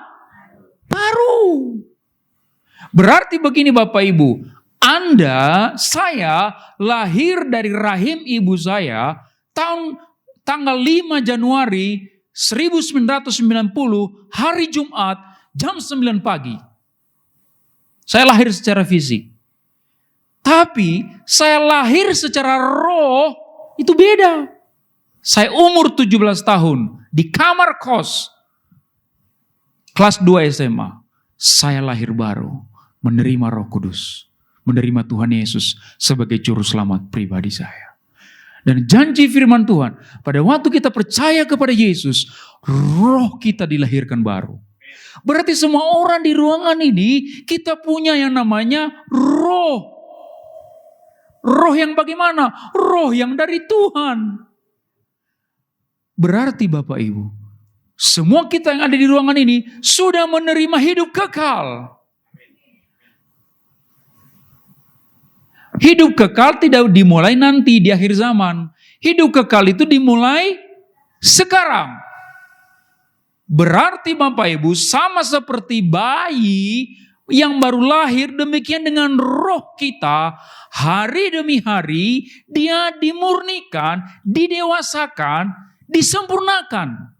Berarti begini Bapak Ibu, Anda, saya lahir dari rahim ibu saya tanggal 5 Januari 1990 hari Jumat jam 9 pagi. Saya lahir secara fisik. Tapi saya lahir secara roh itu beda. Saya umur 17 tahun di kamar kos. Kelas 2 SMA. Saya lahir baru, menerima Roh Kudus, menerima Tuhan Yesus sebagai juru selamat pribadi saya. Dan janji firman Tuhan, pada waktu kita percaya kepada Yesus, roh kita dilahirkan baru. Berarti semua orang di ruangan ini, kita punya yang namanya roh. Roh yang bagaimana? Roh yang dari Tuhan. Berarti Bapak Ibu, semua kita yang ada di ruangan ini sudah menerima hidup kekal. Hidup kekal tidak dimulai nanti di akhir zaman. Hidup kekal itu dimulai sekarang. Berarti Bapak Ibu sama seperti bayi yang baru lahir, demikian dengan roh kita hari demi hari dia dimurnikan, didewasakan, disempurnakan.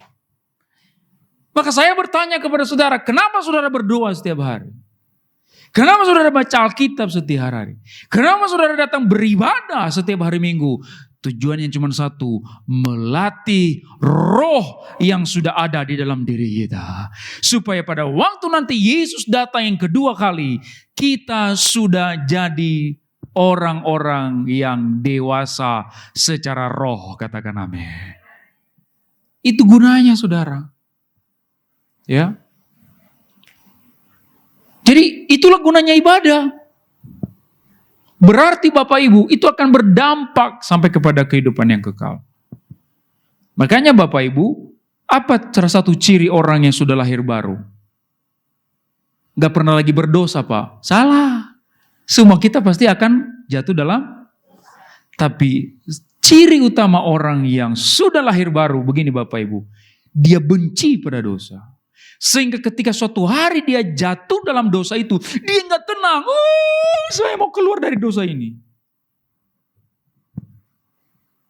Maka saya bertanya kepada saudara, kenapa saudara berdoa setiap hari? Kenapa saudara baca Alkitab setiap hari? Kenapa saudara datang beribadah setiap hari Minggu? Tujuannya cuma satu, melatih roh yang sudah ada di dalam diri kita. Supaya pada waktu nanti Yesus datang yang kedua kali, kita sudah jadi orang-orang yang dewasa secara roh, katakan amin. Itu gunanya saudara. Ya. Jadi itulah gunanya ibadah. Berarti Bapak Ibu itu akan berdampak sampai kepada kehidupan yang kekal. Makanya Bapak Ibu, apa salah satu ciri orang yang sudah lahir baru? Gak pernah lagi berdosa Pak. Salah. Semua kita pasti akan jatuh dalam. Tapi ciri utama orang yang sudah lahir baru begini Bapak Ibu. Dia benci pada dosa. Sehingga ketika suatu hari dia jatuh dalam dosa itu, dia gak tenang. Saya mau keluar dari dosa ini.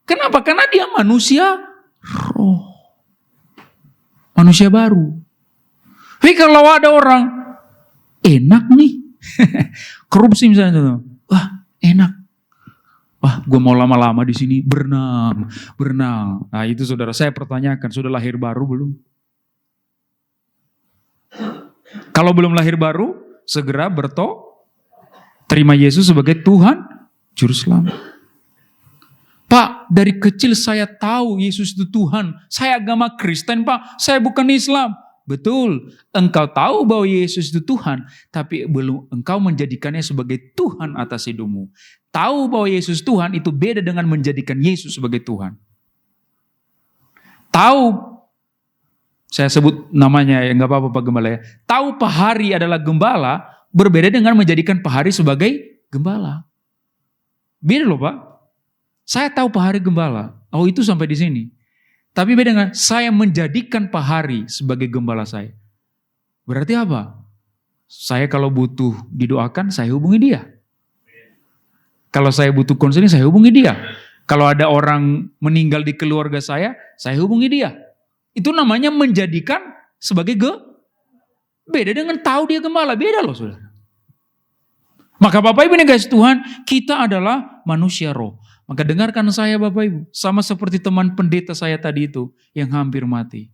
Kenapa? Karena dia manusia roh. Manusia baru. Tapi kalau ada orang, enak nih. Korupsi misalnya. Wah enak. Wah gue mau lama-lama di sini berenang. Nah itu saudara saya pertanyakan, sudah lahir baru belum? Kalau belum lahir baru, segera terima Yesus sebagai Tuhan, Juru Selamat. Pak, dari kecil saya tahu Yesus itu Tuhan. Saya agama Kristen Pak, saya bukan Islam. Betul, engkau tahu bahwa Yesus itu Tuhan, tapi belum engkau menjadikannya sebagai Tuhan atas hidupmu. Tahu bahwa Yesus Tuhan itu beda dengan menjadikan Yesus sebagai Tuhan. Tahu, saya sebut namanya ya, nggak apa-apa Pak Gembala ya. Tahu Pak Hari adalah gembala, berbeda dengan menjadikan Pak Hari sebagai gembala. Beda loh Pak. Saya tahu Pak Hari gembala. Oh itu sampai di sini. Tapi beda dengan saya menjadikan Pak Hari sebagai gembala saya. Berarti apa? Saya kalau butuh didoakan, saya hubungi dia. Kalau saya butuh konseling, saya hubungi dia. Kalau ada orang meninggal di keluarga saya hubungi dia. Itu namanya menjadikan sebagai beda dengan tahu dia gembala. Beda loh saudara. Maka Bapak Ibu yang kasih Tuhan, kita adalah manusia roh. Maka dengarkan saya Bapak Ibu. Sama seperti teman pendeta saya tadi itu yang hampir mati.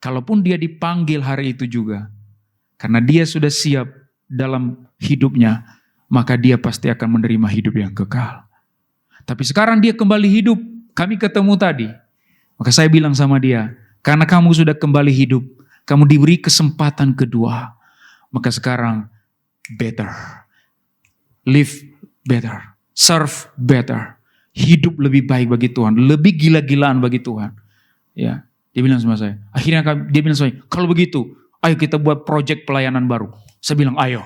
Kalaupun dia dipanggil hari itu juga. Karena dia sudah siap dalam hidupnya. Maka dia pasti akan menerima hidup yang kekal. Tapi sekarang dia kembali hidup. Kami ketemu tadi. Maka saya bilang sama dia, karena kamu sudah kembali hidup, kamu diberi kesempatan kedua. Maka sekarang better. Live better. Serve better. Hidup lebih baik bagi Tuhan. Lebih gila-gilaan bagi Tuhan. Ya, dia bilang sama saya. Akhirnya dia bilang sama saya, kalau begitu, ayo kita buat project pelayanan baru. Saya bilang, ayo.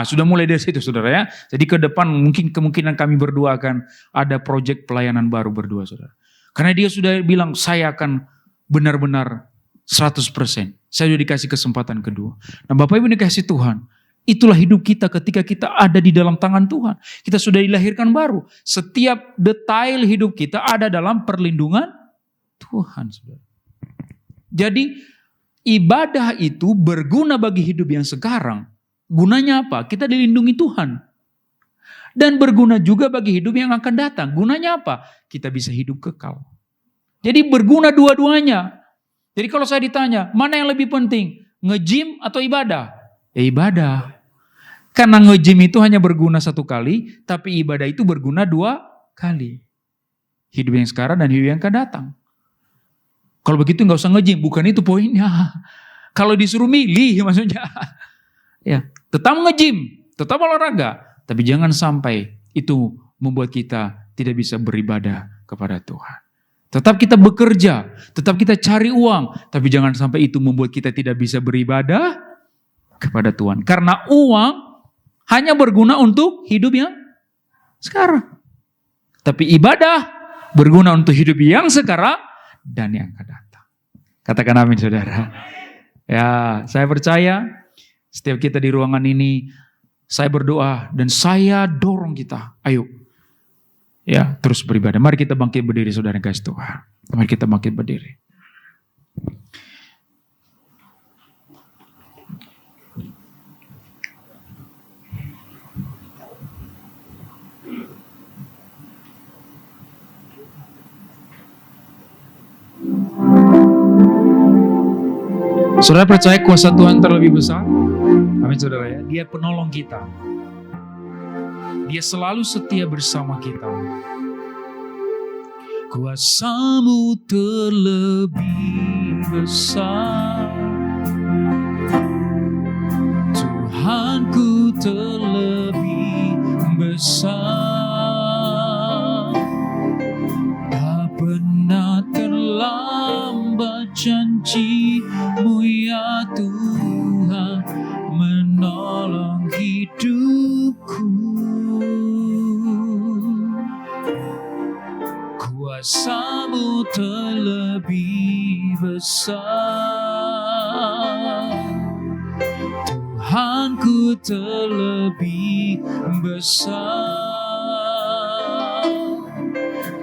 Sudah mulai dari situ saudara ya. Jadi ke depan mungkin kemungkinan kami berdua akan ada project pelayanan baru berdua saudara. Karena dia sudah bilang, saya akan benar-benar 100%. Saya sudah dikasih kesempatan kedua. Nah Bapak Ibu dikasih Tuhan. Itulah hidup kita ketika kita ada di dalam tangan Tuhan. Kita sudah dilahirkan baru. Setiap detail hidup kita ada dalam perlindungan Tuhan. Saudara. Jadi ibadah itu berguna bagi hidup yang sekarang. Gunanya apa? Kita dilindungi Tuhan. Dan berguna juga bagi hidup yang akan datang. Gunanya apa? Kita bisa hidup kekal. Jadi berguna dua-duanya. Jadi kalau saya ditanya, mana yang lebih penting? Nge-gym atau ibadah? Ya ibadah. Karena nge-gym itu hanya berguna 1 kali, tapi ibadah itu berguna 2 kali. Hidup yang sekarang dan hidup yang akan datang. Kalau begitu gak usah nge-gym, bukan itu poinnya. Kalau disuruh milih maksudnya. Ya, tetap nge-gym, tetap olahraga. Tapi jangan sampai itu membuat kita tidak bisa beribadah kepada Tuhan. Tetap kita bekerja, tetap kita cari uang. Tapi jangan sampai itu membuat kita tidak bisa beribadah kepada Tuhan. Karena uang hanya berguna untuk hidup yang sekarang. Tapi ibadah berguna untuk hidup yang sekarang dan yang akan datang. Katakan amin saudara. Ya, saya percaya setiap kita di ruangan ini, saya berdoa dan saya dorong kita. Ayo. Ya, terus beribadah. Mari kita bangkit berdiri saudara yang kasih Tuhan. Mari kita bangkit berdiri. Saudara percaya kuasa Tuhan terlebih besar? Amin saudara ya. Dia penolong kita. Dia selalu setia bersama kita. Kuasa-Mu terlebih besar. Tuhanku terlebih besar. Tak pernah terlambat janji-Mu ya Tuhan menolong hidupku. Kuasa-Mu terlebih besar. Tuhanku terlebih besar.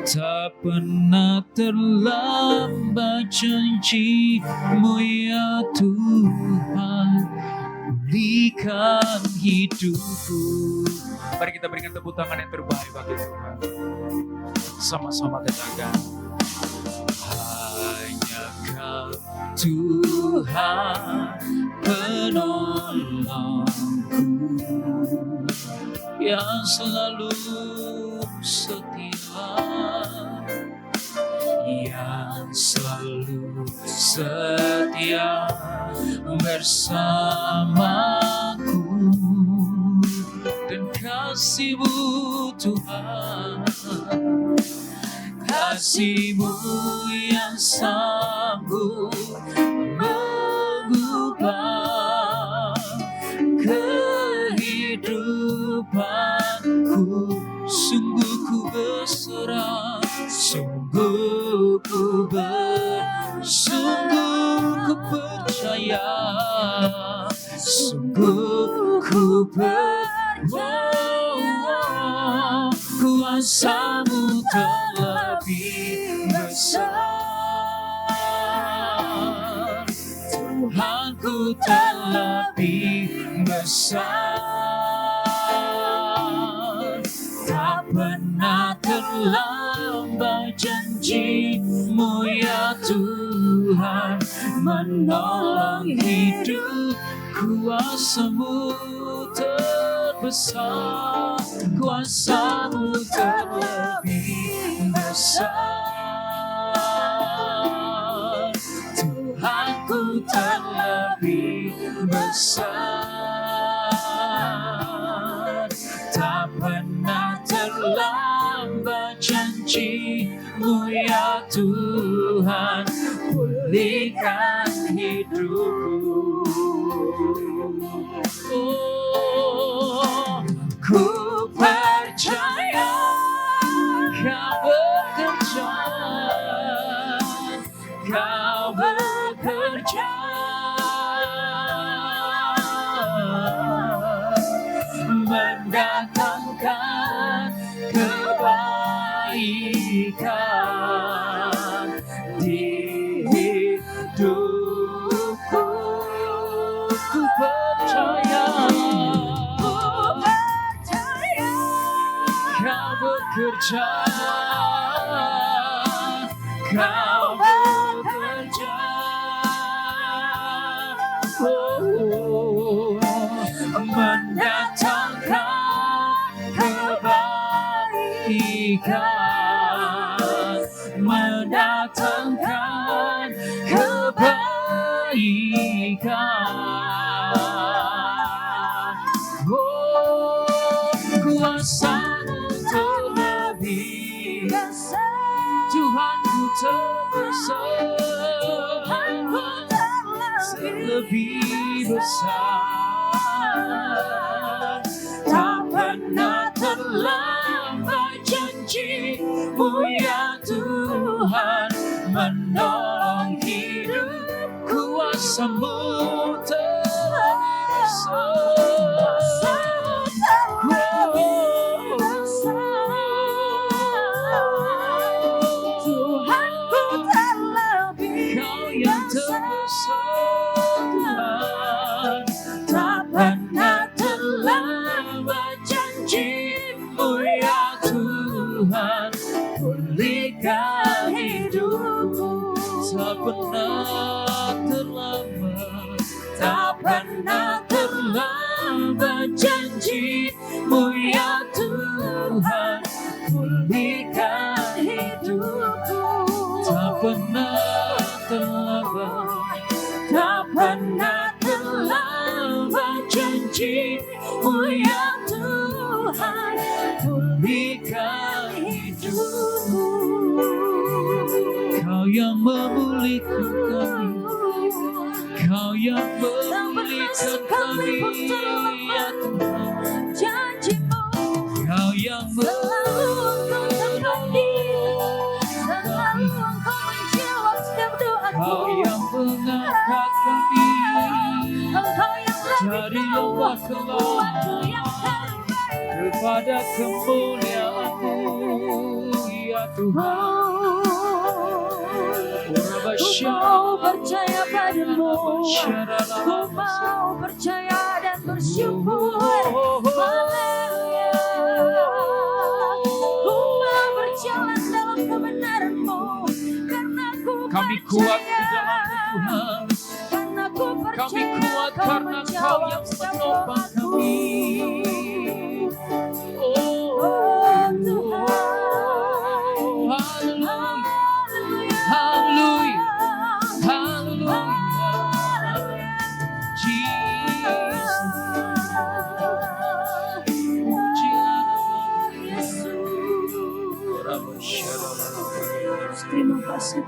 Tak pernah terlambat janji-Mu ya Tuhan, pulihkan hidupku. Mari kita berikan tepuk tangan yang terbaik bagi Tuhan. Sama-sama katakan, hanya Kau Tuhan penolongku yang selalu setia, yang selalu setia bersamaku. Dan kasih-Mu Tuhan, kasih-Mu yang sanggup mengubah kehidupanku. Sungguh ku berserah, sungguh ku percaya, sungguh ku percaya. Kuasa-Mu terlebih besar. Tuhanku terlebih besar. Tak pernah terlambat janji-Mu ya Tuhan menolong hidup. Kuasa-Mu terbesar. Kuasa-Mu terlebih besar. Tuhanku terlebih besar. pulihkan hidupku. Oh, ku percaya Kau bekerja, Kau bekerja, mendatangkan kebaikan di hidupku. Ku percaya Kau bekerja, Kau bekerja, oh, mendatangkan kebaikan, mendatangkan kebaikan. Oh, kuasa-Mu terlebih, Tuhanku terbesar, lebih besar. Tak pernah terlambat janji-Mu ya Tuhan, menolong hidup. Kuasa-Mu tak pernah terlambat janji-Mu ya Tuhan, pulihkan hidupku. Tak pernah terlambat, tak pernah terlambat janji-Mu ya Tuhan, pulihkan hidupku. Kau yang memulihkan kami, Kau yang memulihkan kami ya Tuhan, janji-Mu. Kau yang memulihkan kami, Kau yang mengangkat kami dari bawah ke atas kepada kemuliaan-Mu ya Tuhan. Ku mau percaya padamu, ku mau percaya dan bersyukur. Haleluya. Ku mau berjalan dalam kebenaran-Mu, karena kami kuat di dalam Tuhan. Karena kami kuat karena Kau yang menopang kami. Oh Tuhan, haleluya, haleluya, haleluya, Jesus, terima kasih.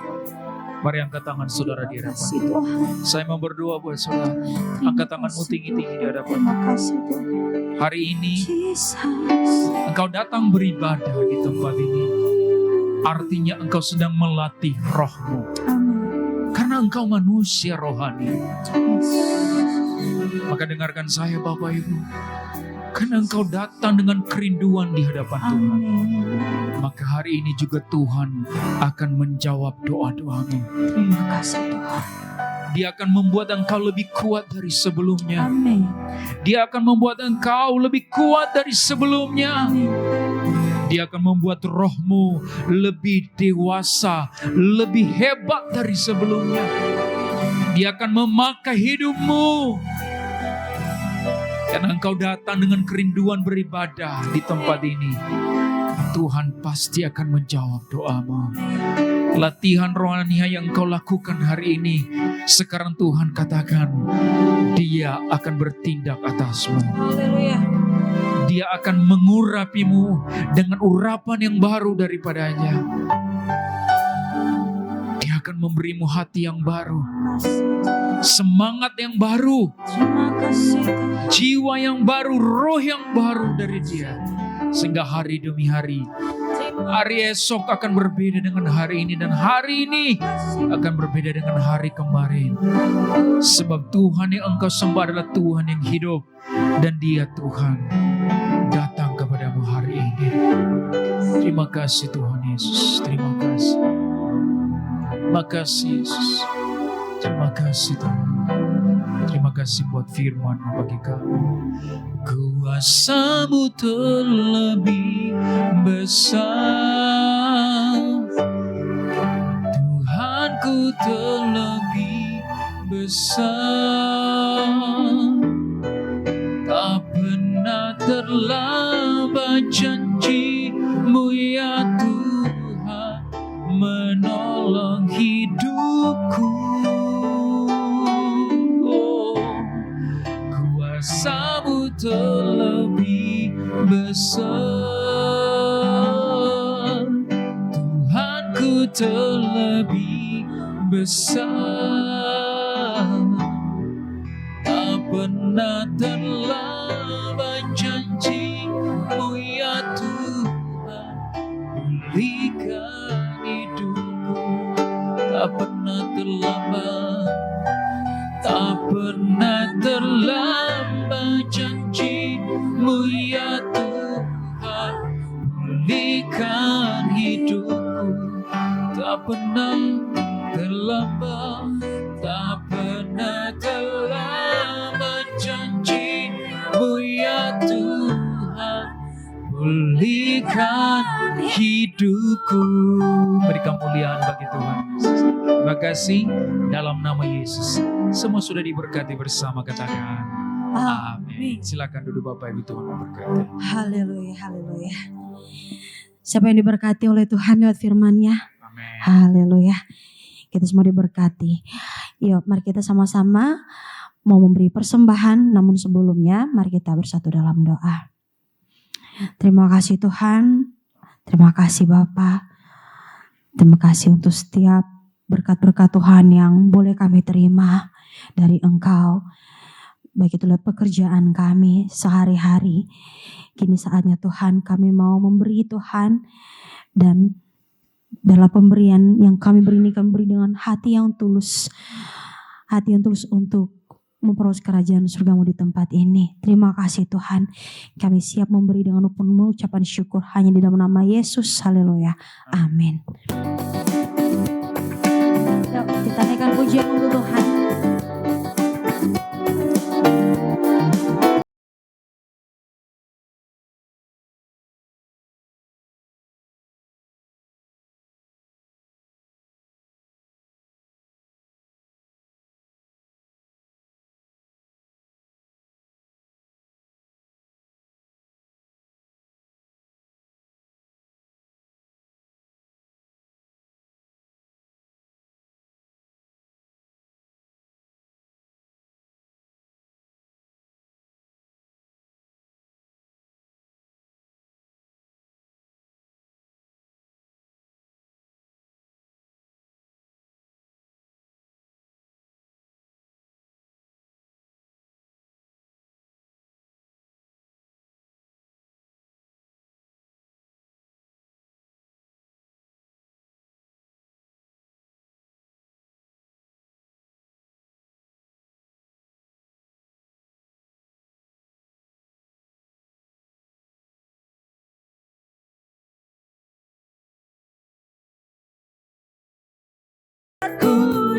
Mari angkat tangan saudara di hadapan Tuhan. Saya mau berdoa buat saudara. Angkat tanganmu tinggi-tinggi di hadapan Tuhan. Hari ini engkau datang beribadah di tempat ini. Artinya engkau sedang melatih rohmu. Karena engkau manusia rohani. Maka dengarkan saya Bapak Ibu. Karena engkau datang dengan kerinduan di hadapan Tuhan. Maka hari ini juga Tuhan akan menjawab doa-doamu. Terima kasih Tuhan. Dia akan membuat engkau lebih kuat dari sebelumnya. Amin. Dia akan membuat engkau lebih kuat dari sebelumnya. Amin. Dia akan membuat rohmu lebih dewasa, lebih hebat dari sebelumnya. Dia akan memakai hidupmu. Karena engkau datang dengan kerinduan beribadah di tempat ini. Tuhan pasti akan menjawab doamu. Latihan rohani yang engkau lakukan hari ini, sekarang Tuhan katakan, Dia akan bertindak atasmu. Haleluya. Dia akan mengurapimu dengan urapan yang baru daripadanya. Dia akan akan memberimu hati yang baru, semangat yang baru, Terima kasih Tuhan. jiwa yang baru, roh yang baru dari Dia. Sehingga hari demi hari esok akan berbeda dengan hari ini, dan hari ini akan berbeda dengan hari kemarin. Sebab Tuhan yang engkau sembah adalah Tuhan yang hidup, dan Dia Tuhan datang kepadamu hari ini. Terima kasih Tuhan Yesus, terima kasih. Terima kasih Yesus. Terima kasih Tuhan. Terima kasih buat firman-Mu bagi kami. Kuasa-Mu terlebih besar, Tuhanku terlebih besar. Tak pernah terlambat janji-Mu ya Tuhan, menolong hidupku. Kuasa-Mu terlebih besar, Tuhanku terlebih besar. Tak pernah terlambat janji-Mu ya Tuhan, pulihkan hidupku. Tak pernah terlambat, tak pernah terlambat janji-Mu ya Tuhan, pulihkan hidupku. Tak pernah terlambat, tak pernah terlambat janji-Mu ya Tuhan, pulihkan hidupku. Beri kemuliaan bagi Tuhan Yesus. Terima kasih dalam nama Yesus. Semua sudah diberkati bersama, katakan amin. Silakan duduk Bapak Ibu, Tuhan memberkati. Haleluya, haleluya. Siapa yang diberkati oleh Tuhan lewat firman-Nya? Amin. Haleluya. Kita semua diberkati. Yuk, mari kita sama-sama mau memberi persembahan. Namun sebelumnya, mari kita bersatu dalam doa. Terima kasih Tuhan. Terima kasih Bapa. Terima kasih untuk setiap berkat-berkat Tuhan yang boleh kami terima dari Engkau. Baik itu lewat pekerjaan kami sehari-hari. Kini saatnya Tuhan kami mau memberi Tuhan. Dan dalam pemberian yang kami beri ini, kami beri dengan hati yang tulus. Hati yang tulus untuk memperoleh kerajaan surga-Mu di tempat ini. Terima kasih Tuhan. Kami siap memberi dengan penuh ucapan syukur hanya di dalam nama Yesus. Haleluya. Amin. Yuk, kita naikkan pujian untuk Tuhan.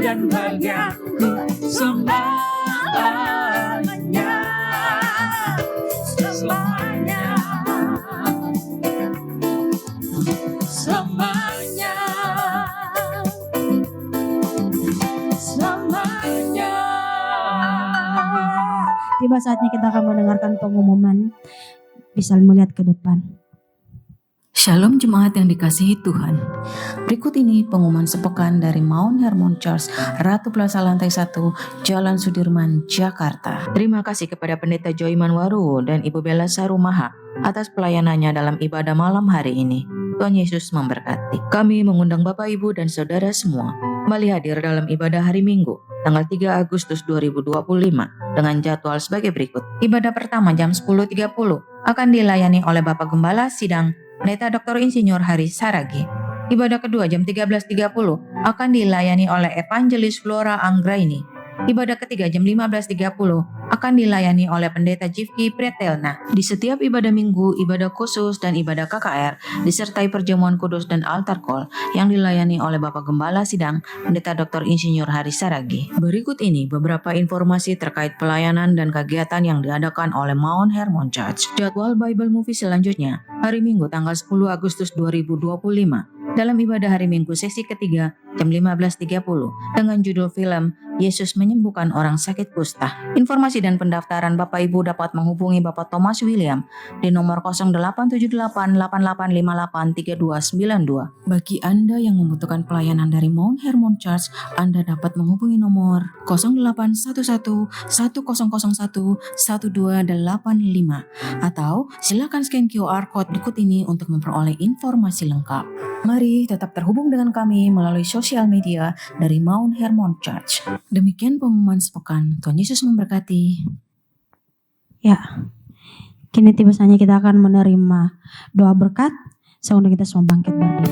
Dan bagianku selamanya, selamanya, selamanya, selamanya. Tiba saatnya kita akan mendengarkan pengumuman. Bisa melihat ke depan. Shalom jemaat yang dikasihi Tuhan. Berikut ini pengumuman sepekan dari Mount Hermon Church, Ratu Plaza Lantai 1, Jalan Sudirman, Jakarta. Terima kasih kepada Pendeta Joy Manwaru dan Ibu Bella Sarumaha atas pelayanannya dalam ibadah malam hari ini. Tuhan Yesus memberkati. Kami mengundang Bapak, Ibu, dan Saudara semua kembali hadir dalam ibadah hari Minggu, tanggal 3 Agustus 2025 dengan jadwal sebagai berikut. Ibadah pertama jam 10.30 akan dilayani oleh Bapak Gembala Sidang Pendeta Dr. Insinyur Haris Saragi. Ibadah kedua jam 13.30 akan dilayani oleh Evangelis Flora Anggraini. Ibadah ketiga jam 15.30 akan dilayani oleh Pendeta Jifki Pretelna. Di setiap ibadah minggu, ibadah khusus dan ibadah KKR disertai perjamuan kudus dan altar call yang dilayani oleh Bapak Gembala Sidang Pendeta Dr. Insinyur Haris Saragi. Berikut ini beberapa informasi terkait pelayanan dan kegiatan yang diadakan oleh Mount Hermon Church. Jadwal Bible Movie selanjutnya hari Minggu tanggal 10 Agustus 2025 dalam ibadah hari Minggu sesi ketiga jam 15.30 dengan judul film Yesus Menyembuhkan Orang Sakit Kusta. Informasi dan pendaftaran Bapak Ibu dapat menghubungi Bapak Thomas William di nomor 087888583292. Bagi Anda yang membutuhkan pelayanan dari Mount Hermon Church, Anda dapat menghubungi nomor 081110011285 atau silakan scan QR code berikut ini untuk memperoleh informasi lengkap. Mari tetap terhubung dengan kami melalui sosial media dari Mount Hermon Church. Demikian pengumuman sepekan. Tuhan Yesus memberkati. Ya, kini tiba saatnya kita akan menerima doa berkat. Semoga kita semua bangkit berdiri.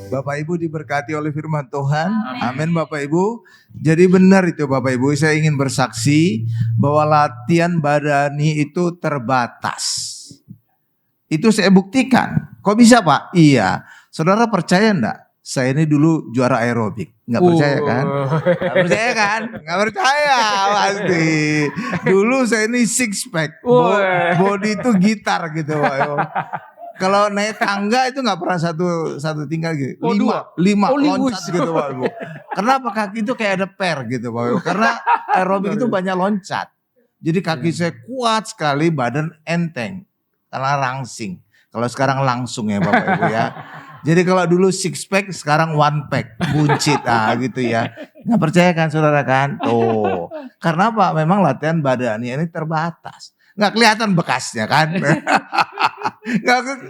Bapak Ibu diberkati oleh firman Tuhan. Amin Bapak Ibu. Jadi benar itu Bapak Ibu, saya ingin bersaksi bahwa latihan badani itu terbatas. Itu saya buktikan. Kok bisa Pak? Iya. Saudara percaya enggak? Saya ini dulu juara aerobik. Nggak percaya kan? Nggak percaya kan? Nggak percaya pasti. Dulu saya ini six pack. Body itu gitar gitu Pak Ibu. Kalau naik tangga itu nggak pernah satu tinggal gitu, lima loncat gitu Pak Ibu. Kenapa kaki itu kayak ada per gitu Pak Ibu? Karena aerobik itu banyak loncat. Jadi kaki saya kuat sekali, badan enteng karena rangsing. Kalau sekarang langsung ya Bapak Ibu ya. Jadi kalau dulu six pack, sekarang one pack, buncit gitu ya. Nggak percaya kan saudara kan? Tuh, karena apa? Memang latihan badannya ini terbatas. Nggak kelihatan bekasnya kan?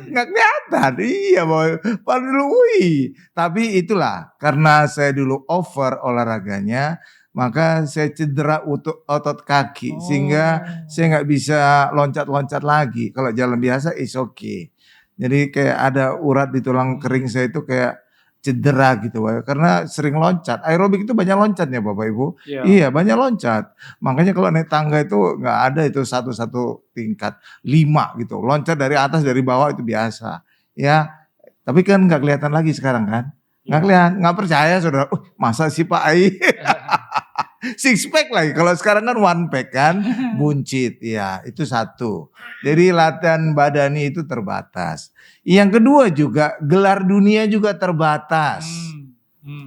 nggak kelihatan. Iya boy, padahal wih. Tapi itulah karena saya dulu over olahraganya, maka saya cedera otot kaki sehingga saya nggak bisa loncat-loncat lagi. Kalau jalan biasa is okay. Jadi kayak ada urat di tulang kering saya itu kayak cedera gitu, Boy. Karena sering loncat. Aerobik itu banyak loncatnya Bapak Ibu. Iya banyak loncat. Makanya kalau naik tangga itu nggak ada itu satu tingkat 5 gitu. Loncat dari atas dari bawah itu biasa. Ya, tapi kan nggak kelihatan lagi sekarang kan? Nggak kelihatan, nggak percaya saudara. Masa sih Pak Ai? Six pack lagi. Kalau sekarang kan one pack kan, buncit. Ya, itu satu. Jadi latihan badani itu terbatas. Yang kedua juga gelar dunia juga terbatas.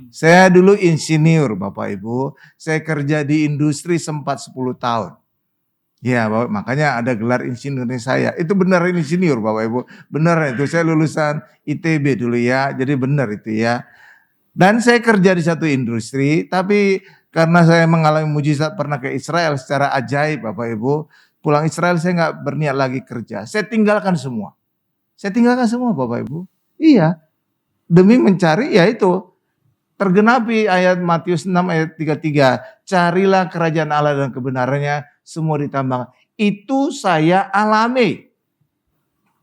Saya dulu insinyur Bapak Ibu. Saya kerja di industri sempat 10 tahun. Ya, Bapak, makanya ada gelar insinyurnya saya. Itu benar insinyur Bapak Ibu. Benar itu. Saya lulusan ITB dulu ya. Jadi benar itu ya. Dan saya kerja di satu industri, tapi karena saya mengalami mujizat pernah ke Israel secara ajaib Bapak Ibu. Pulang Israel saya nggak berniat lagi kerja. Saya tinggalkan semua. Saya tinggalkan semua Bapak Ibu. Iya. Demi mencari ya itu. Tergenapi ayat Matius 6 ayat 33. Carilah kerajaan Allah dan kebenarannya, semua ditambahkan. Itu saya alami.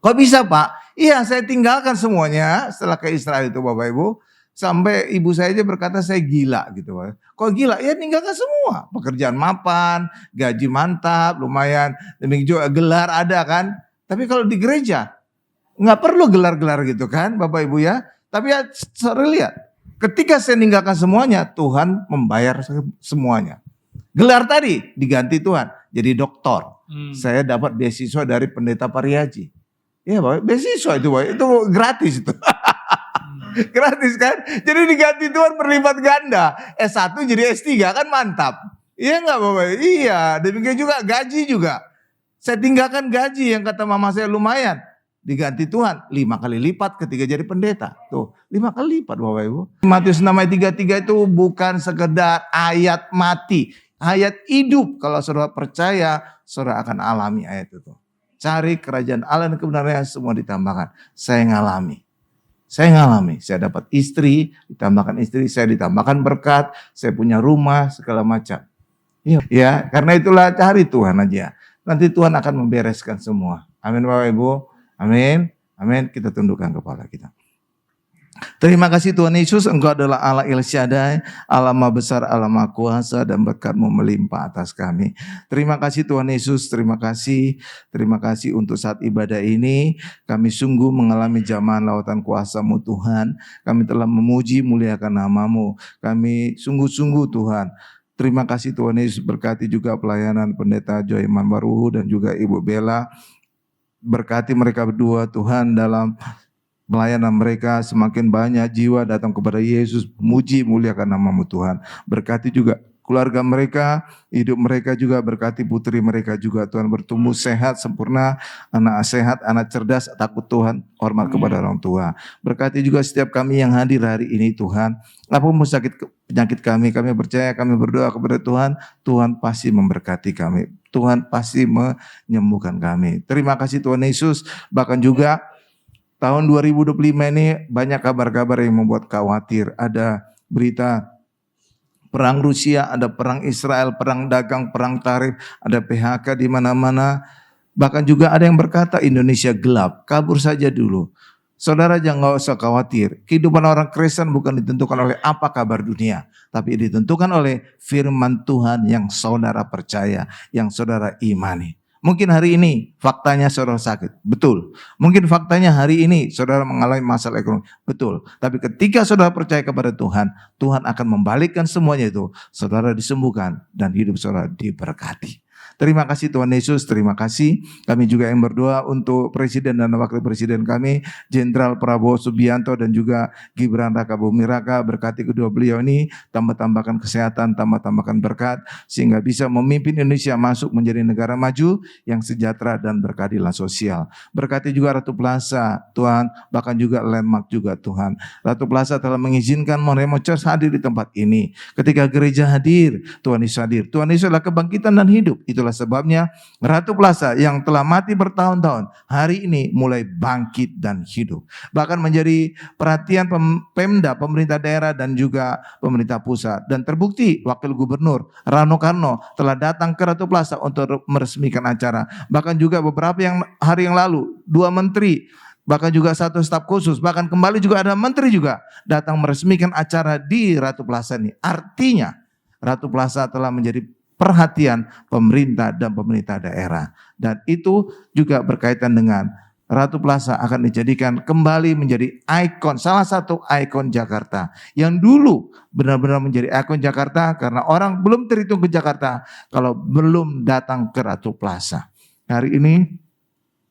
Kok bisa Pak? Iya saya tinggalkan semuanya setelah ke Israel itu Bapak Ibu. Sampai ibu saya aja berkata saya gila gitu. Kok gila? Ya tinggalkan semua. Pekerjaan mapan, gaji mantap, lumayan. Demikian juga gelar ada kan. Tapi kalau di gereja, nggak perlu gelar-gelar gitu kan Bapak Ibu ya. Tapi ya sorry lihat. Ketika saya tinggalkan semuanya, Tuhan membayar semuanya. Gelar tadi diganti Tuhan. Jadi doktor. Saya dapat beasiswa dari pendeta Pariaji. Ya Bapak, beasiswa itu Bapak. Itu gratis itu. Gratis kan? Jadi diganti Tuhan berlipat ganda. S1 jadi S3 kan mantap. Iya enggak Bapak? Iya. Demikian juga gaji juga. Saya tinggalkan gaji yang kata mama saya lumayan. Diganti Tuhan 5 kali lipat ketika jadi pendeta. Tuh 5 kali lipat Bapak Ibu. Matius 6 ayat 33 itu bukan sekedar ayat mati. Ayat hidup. Kalau saudara percaya, saudara akan alami ayat itu. Cari kerajaan Allah dan kebenarannya semua ditambahkan. Saya ngalami. Saya dapat istri, ditambahkan istri, saya ditambahkan berkat, saya punya rumah, segala macam. Ya, karena itulah cari Tuhan aja. Nanti Tuhan akan membereskan semua. Amin Bapak Ibu. Amin. Amin. Kita tundukkan kepala kita. Terima kasih Tuhan Yesus, Engkau adalah Allah El Shaddai, Allah Maha Besar, Allah Maha Kuasa, dan berkat-Mu melimpah atas kami. Terima kasih Tuhan Yesus, terima kasih untuk saat ibadah ini. Kami sungguh mengalami jamahan lautan kuasa-Mu Tuhan. Kami telah memuji muliakan nama-Mu. Kami sungguh-sungguh Tuhan. Terima kasih Tuhan Yesus, berkati juga pelayanan Pendeta Joy Manbaruhu dan juga Ibu Bella. Berkati mereka berdua Tuhan dalam pelayanan mereka, semakin banyak jiwa datang kepada Yesus, muji muliakan nama-Mu Tuhan. Berkati juga keluarga mereka, hidup mereka juga, berkati putri mereka juga Tuhan, bertumbuh sehat, sempurna, anak sehat, anak cerdas, takut Tuhan, hormat kepada orang tua. Berkati juga setiap kami yang hadir hari ini Tuhan, apapun sakit penyakit kami percaya, kami berdoa kepada Tuhan, Tuhan pasti memberkati kami, Tuhan pasti menyembuhkan kami. Terima kasih Tuhan Yesus. Bahkan juga tahun 2025 ini banyak kabar-kabar yang membuat khawatir. Ada berita perang Rusia, ada perang Israel, perang dagang, perang tarif, ada PHK di mana-mana. Bahkan juga ada yang berkata Indonesia gelap, kabur saja dulu. Saudara jangan usah khawatir. Kehidupan orang Kristen bukan ditentukan oleh apa kabar dunia, tapi ditentukan oleh firman Tuhan yang saudara percaya, yang saudara imani. Mungkin hari ini faktanya saudara sakit, betul. Mungkin faktanya hari ini saudara mengalami masalah ekonomi, betul. Tapi ketika saudara percaya kepada Tuhan, Tuhan akan membalikkan semuanya itu. Saudara disembuhkan dan hidup saudara diberkati. Terima kasih Tuhan Yesus, terima kasih. Kami juga yang berdoa untuk Presiden dan Wakil Presiden kami, Jenderal Prabowo Subianto dan juga Gibran Raka Buming Raka. Berkati kedua beliau ini, tambahkan kesehatan, tambahkan berkat, sehingga bisa memimpin Indonesia masuk menjadi negara maju yang sejahtera dan berkeadilan sosial. Berkati juga Ratu Plaza, Tuhan, bahkan juga Landmark juga Tuhan. Ratu Plaza telah mengizinkan Mount Hermon Church hadir di tempat ini. Ketika gereja hadir, Tuhan Yesus hadir. Tuhan Yesus adalah kebangkitan dan hidup. Itulah Itulah sebabnya Ratu Plaza yang telah mati bertahun-tahun hari ini mulai bangkit dan hidup. Bahkan menjadi perhatian Pemda, pemerintah daerah dan juga pemerintah pusat. Dan terbukti Wakil Gubernur Rano Karno telah datang ke Ratu Plaza untuk meresmikan acara. Bahkan juga beberapa hari yang lalu 2 menteri, bahkan juga 1 staf khusus, bahkan kembali juga ada menteri juga datang meresmikan acara di Ratu Plaza ini. Artinya Ratu Plaza telah menjadi perhatian pemerintah dan pemerintah daerah. Dan itu juga berkaitan dengan Ratu Plaza akan dijadikan kembali menjadi ikon, salah satu ikon Jakarta. Yang dulu benar-benar menjadi ikon Jakarta karena orang belum terhitung ke Jakarta kalau belum datang ke Ratu Plaza. Hari ini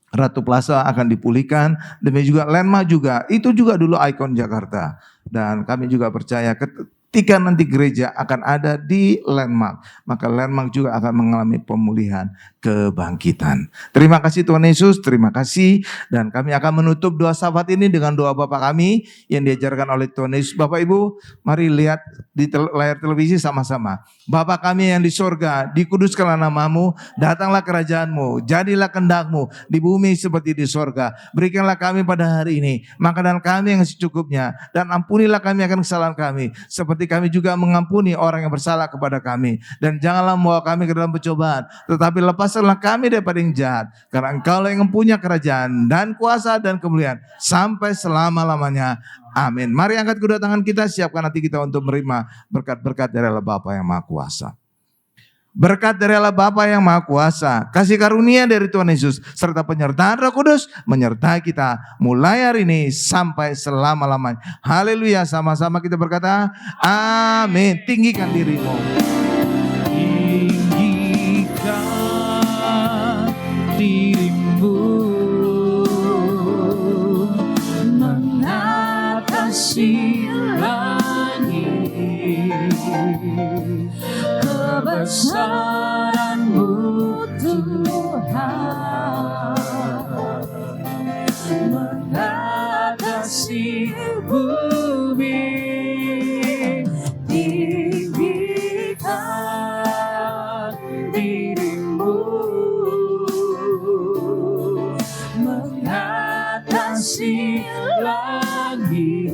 Ratu Plaza akan dipulihkan, demikian juga Landmark juga, itu juga dulu ikon Jakarta. Dan kami juga percaya ketika nanti gereja akan ada di Landmark, maka Landmark juga akan mengalami pemulihan, kebangkitan. Terima kasih Tuhan Yesus, terima kasih. Dan kami akan menutup doa syafaat ini dengan doa Bapa kami yang diajarkan oleh Tuhan Yesus. Bapak Ibu, mari lihat di layar televisi sama-sama. Bapa kami yang di sorga, dikuduskanlah namamu, datanglah kerajaanmu, jadilah kehendakmu di bumi seperti di sorga. Berikanlah kami pada hari ini makanan kami yang secukupnya, dan ampunilah kami akan kesalahan kami, seperti kami juga mengampuni orang yang bersalah kepada kami. Dan janganlah membawa kami ke dalam pencobaan, tetapi lepaskanlah kami daripada yang jahat, karena Engkaulah yang mempunyai kerajaan dan kuasa dan kemuliaan sampai selama-lamanya. Amin. Mari angkat kedua tangan kita, siapkan hati kita untuk menerima berkat-berkat dari Allah Bapa yang Maha Kuasa. Berkat dari Allah Bapa yang Maha Kuasa, kasih karunia dari Tuhan Yesus, serta penyertaan Roh Kudus menyertai kita mulai hari ini sampai selama-lamanya. Haleluya. Sama-sama kita berkata, amin. Tinggikan dirimu. Tinggikan dirimu mengatasi langit, kebesaran-Mu Tuhan mengatasi bumi. Tinggikan dirimu mengatasi langit,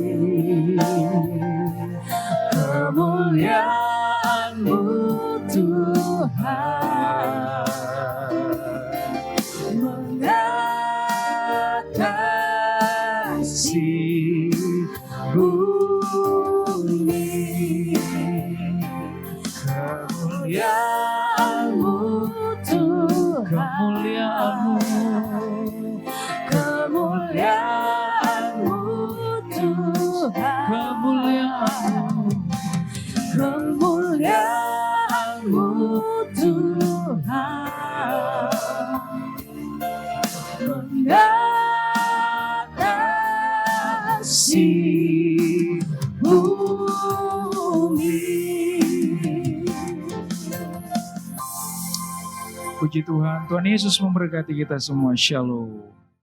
kemuliaan-Mu Tuhan mengatasi bumi, kemuliaan-Mu Tuhan, kemuliaan-Mu Tuhan, kemuliaan-Mu Tuhan mengatasi bumi. Puji Tuhan, Tuhan Yesus memberkati kita semua. Shalom.